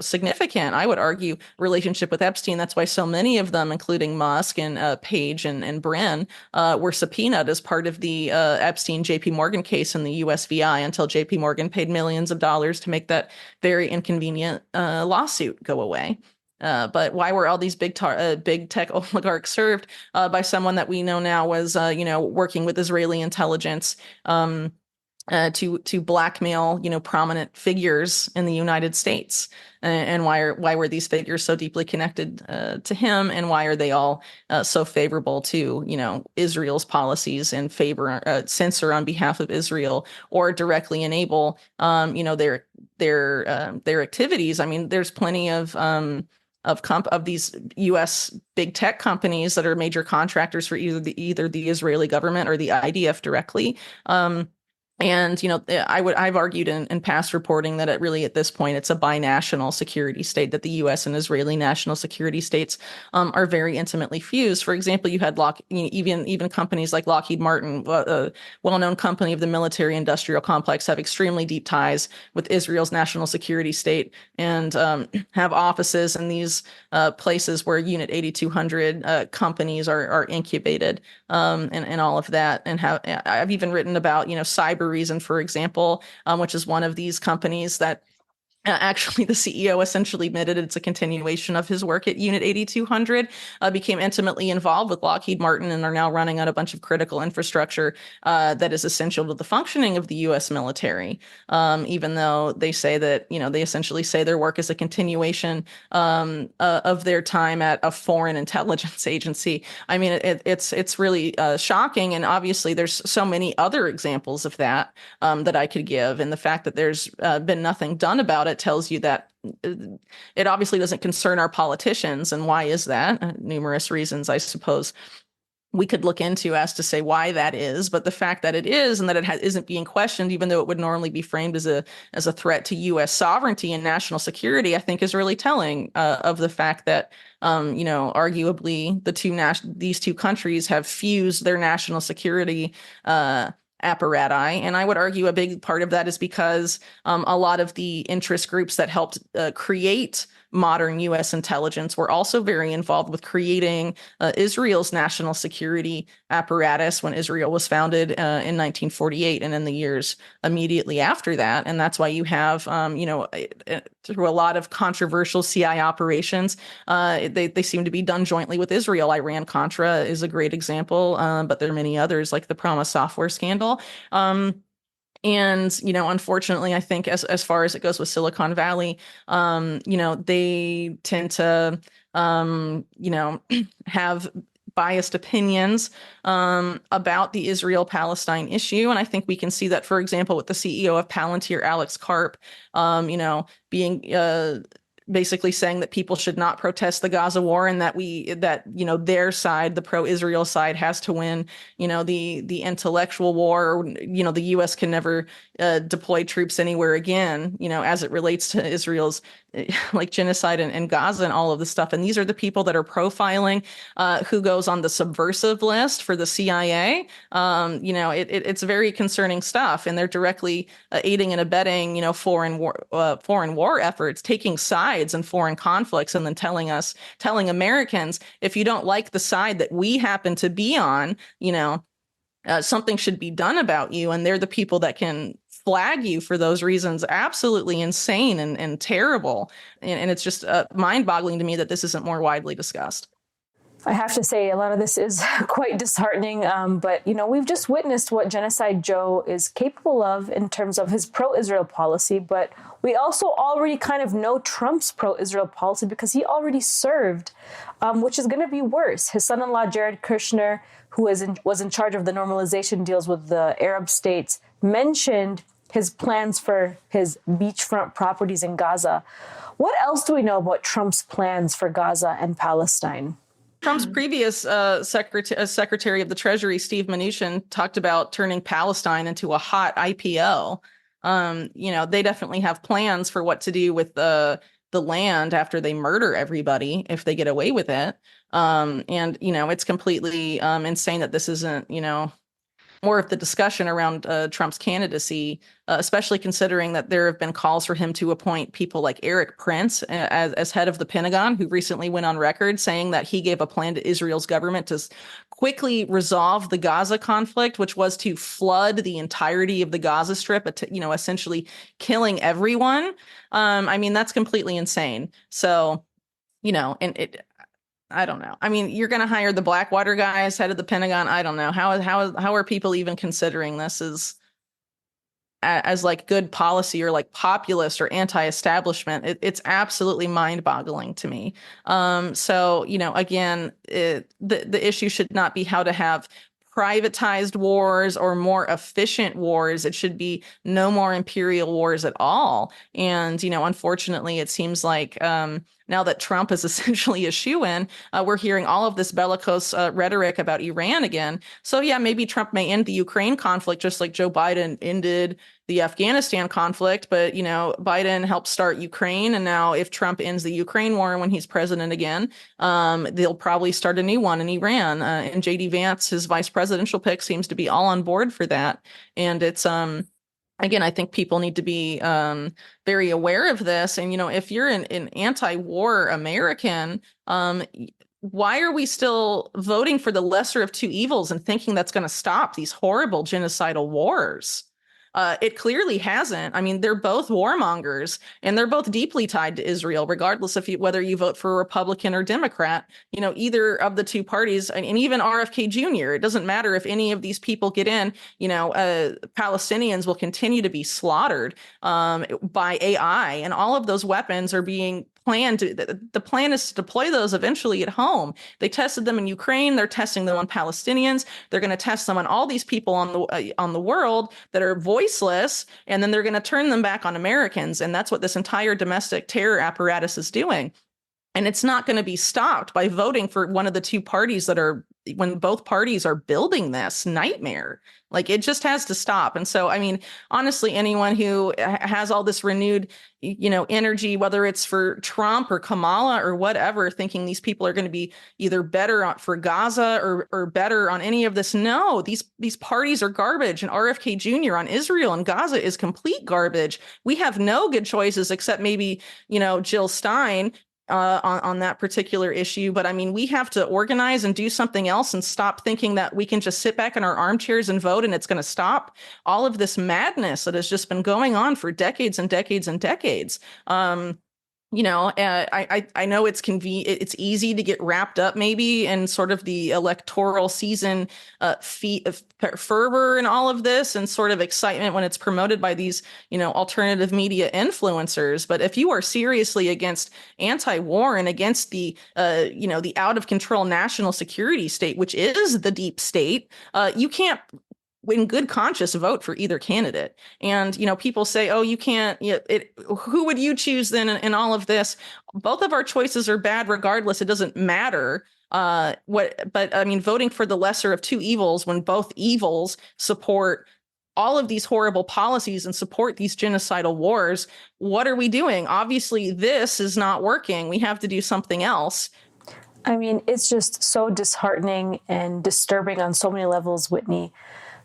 significant, I would argue, relationship with Epstein. That's why so many of them, including Musk and Page and Brin, were subpoenaed as part of the Epstein JP Morgan case in the USVI until JP Morgan paid millions of dollars to make that very inconvenient lawsuit go away. But why were all these big tech oligarchs served by someone that we know now was working with Israeli intelligence to blackmail prominent figures in the United States? And why were these figures so deeply connected to him, and why are they all so favorable to Israel's policies and censor on behalf of Israel, or directly enable their activities? I mean, there's plenty of these U.S. big tech companies that are major contractors for either the Israeli government or the IDF directly. And, I've argued in past reporting that at this point, it's a binational security state, that the U.S. and Israeli national security states are very intimately fused. For example, you had even companies like Lockheed Martin, a well-known company of the military industrial complex, have extremely deep ties with Israel's national security state, and have offices in these places where Unit 8200 companies are incubated, and all of that. And I've even written about, cyber reason, for example, which is one of these companies that actually the CEO essentially admitted it's a continuation of his work at Unit 8200, became intimately involved with Lockheed Martin, and are now running out a bunch of critical infrastructure that is essential to the functioning of the U.S. military, even though they say that, they essentially say their work is a continuation of their time at a foreign intelligence agency. I mean, it's really shocking. And obviously there's so many other examples of that that I could give. And the fact that there's been nothing done about it tells you that it obviously doesn't concern our politicians. And why is that? Numerous reasons, I suppose, we could look into as to say why that is. But the fact that it is, and that it isn't being questioned, even though it would normally be framed as a threat to U.S. sovereignty and national security, I think is really telling of the fact that arguably these two countries have fused their national security apparatus. And I would argue a big part of that is because a lot of the interest groups that helped create modern U.S. intelligence were also very involved with creating Israel's national security apparatus when Israel was founded in 1948 and in the years immediately after that. And that's why you have, through a lot of controversial CI operations, they seem to be done jointly with Israel. Iran-Contra is a great example, but there are many others, like the Prama software scandal. And, unfortunately, I think as far as it goes with Silicon Valley, they tend to, have biased opinions about the Israel-Palestine issue. And I think we can see that, for example, with the CEO of Palantir, Alex Karp, being basically saying that people should not protest the Gaza war, and that their side, the pro-Israel side, has to win, the intellectual war, or, the U.S. can never deploy troops anywhere again, as it relates to Israel's like genocide in Gaza and all of this stuff. And these are the people that are profiling who goes on the subversive list for the CIA. It's very concerning stuff, and they're directly aiding and abetting, foreign war efforts, taking sides in foreign conflicts, and then telling Americans, if you don't like the side that we happen to be on, something should be done about you. And they're the people that can flag you for those reasons. Absolutely insane and terrible. And it's just mind-boggling to me that this isn't more widely discussed. I have to say, a lot of this is quite disheartening, but, we've just witnessed what Genocide Joe is capable of in terms of his pro-Israel policy, but we also already kind of know Trump's pro-Israel policy because he already served, which is going to be worse. His son-in-law, Jared Kushner, who was in charge of the normalization deals with the Arab states, mentioned his plans for his beachfront properties in Gaza. What else do we know about Trump's plans for Gaza and Palestine? Trump's previous Secretary of the Treasury, Steve Mnuchin, talked about turning Palestine into a hot IPO. They definitely have plans for what to do with the land after they murder everybody, if they get away with it. It's completely insane that this isn't, more of the discussion around Trump's candidacy, especially considering that there have been calls for him to appoint people like Eric Prince as head of the Pentagon, who recently went on record saying that he gave a plan to Israel's government to quickly resolve the Gaza conflict, which was to flood the entirety of the Gaza Strip, essentially killing everyone. That's completely insane. So, I don't know. You're going to hire the Blackwater guy as head of the Pentagon. I don't know. How are people even considering this as like good policy, or like populist or anti-establishment? It's absolutely mind-boggling to me. Again, the issue should not be how to have privatized wars or more efficient wars. It should be no more imperial wars at all. And, unfortunately, it seems like now that Trump is essentially a shoo-in, we're hearing all of this bellicose rhetoric about Iran again. So yeah, maybe Trump may end the Ukraine conflict just like Joe Biden ended the Afghanistan conflict. But, Biden helped start Ukraine. And now if Trump ends the Ukraine war when he's president again, they'll probably start a new one in Iran. And JD Vance, his vice presidential pick, seems to be all on board for that. And it's again, I think people need to be very aware of this. And, if you're an anti-war American, why are we still voting for the lesser of two evils and thinking that's going to stop these horrible genocidal wars? It clearly hasn't. I mean, they're both warmongers and they're both deeply tied to Israel, regardless of whether you vote for a Republican or Democrat, either of the two parties, and even RFK Jr. It doesn't matter if any of these people get in, Palestinians will continue to be slaughtered by AI, and all of those weapons are being planned. The plan is to deploy those eventually at home. They tested them in Ukraine. They're testing them on Palestinians. They're going to test them on all these people on the world that are voiceless, and then they're going to turn them back on Americans. And that's what this entire domestic terror apparatus is doing. And it's not going to be stopped by voting for one of the two parties when both parties are building this nightmare. Like, it just has to stop. And so, I mean, honestly, anyone who has all this renewed, energy, whether it's for Trump or Kamala or whatever, thinking these people are going to be either better for Gaza or better on any of this. No, these parties are garbage. And RFK Jr. on Israel and Gaza is complete garbage. We have no good choices except maybe, Jill Stein on that particular issue. But I mean, we have to organize and do something else and stop thinking that we can just sit back in our armchairs and vote and it's going to stop all of this madness that has just been going on for decades and decades and decades. I know it's it's easy to get wrapped up maybe in sort of the electoral season fervor and all of this and sort of excitement when it's promoted by these, alternative media influencers. But if you are seriously against anti-war and against the out of control national security state, which is the deep state, you can't in good conscience vote for either candidate. And, people say, oh, you can't, who would you choose then in all of this? Both of our choices are bad regardless. It doesn't matter. But I mean, voting for the lesser of two evils when both evils support all of these horrible policies and support these genocidal wars. What are we doing? Obviously, this is not working. We have to do something else. I mean, it's just so disheartening and disturbing on so many levels, Whitney,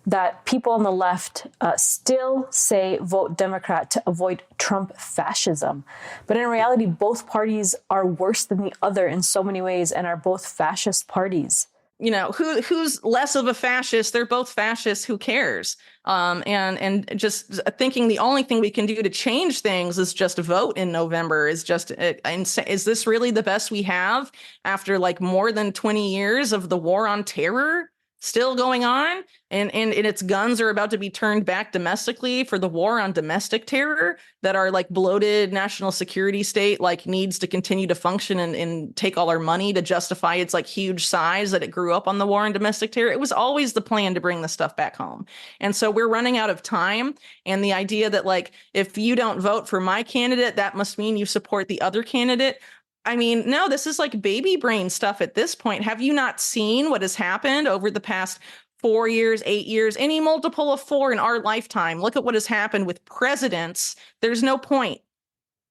that people on the left still say vote Democrat to avoid Trump fascism. But in reality, both parties are worse than the other in so many ways and are both fascist parties. Who's less of a fascist? They're both fascists. Who cares? And just thinking the only thing we can do to change things is just vote in November is is this really the best we have after like more than 20 years of the war on terror still going on, and its guns are about to be turned back domestically for the war on domestic terror that our like bloated national security state like needs to continue to function and take all our money to justify its like huge size that it grew up on the war on domestic terror. It was always the plan to bring the stuff back home. And so we're running out of time. And the idea that like, if you don't vote for my candidate, that must mean you support the other candidate. I mean, no, this is like baby brain stuff at this point. Have you not seen what has happened over the past 4 years, 8 years, any multiple of 4 in our lifetime? Look at what has happened with presidents. There's no point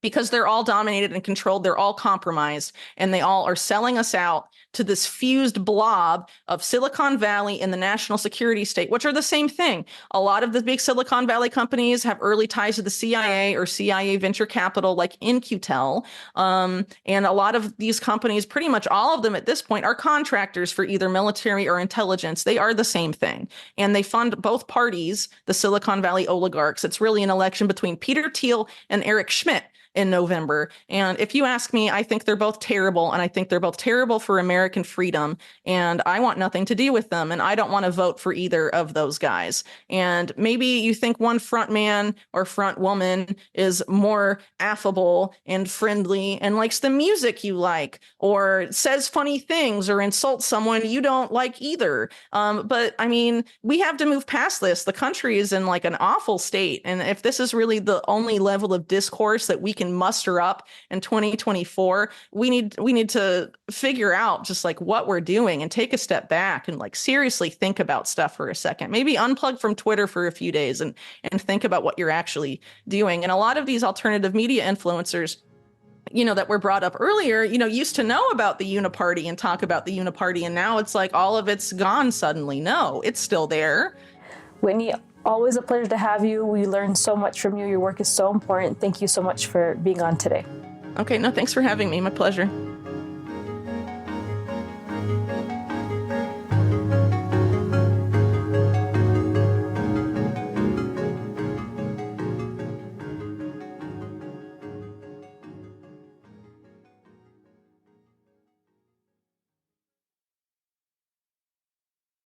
because they're all dominated and controlled. They're all compromised, and they all are selling us out to this fused blob of Silicon Valley and the national security state, which are the same thing. A lot of the big Silicon Valley companies have early ties to the CIA or CIA venture capital like In-Q-Tel. And a lot of these companies, pretty much all of them at this point, are contractors for either military or intelligence. They are the same thing. And they fund both parties, the Silicon Valley oligarchs. It's really an election between Peter Thiel and Eric Schmidt. in November. And if you ask me, I think they're both terrible, and I think they're both terrible for American freedom, and I want nothing to do with them, and I don't want to vote for either of those guys. And maybe you think one front man or front woman is more affable and friendly and likes the music you like, or says funny things or insults someone you don't like either. But I mean, we have to move past this. The country is in like an awful state. And if this is really the only level of discourse that we can muster up in 2024, we need to figure out just like what we're doing and take a step back and like seriously think about stuff for a second. Maybe unplug from Twitter for a few days and think about what you're actually doing. And a lot of these alternative media influencers, that were brought up earlier, used to know about the uniparty and talk about the uniparty. And now it's like all of it's gone suddenly. No, it's still there. Whitney, always a pleasure to have you. We learned so much from you. Your work is so important. Thank you so much for being on today. Okay, no, thanks for having me. My pleasure.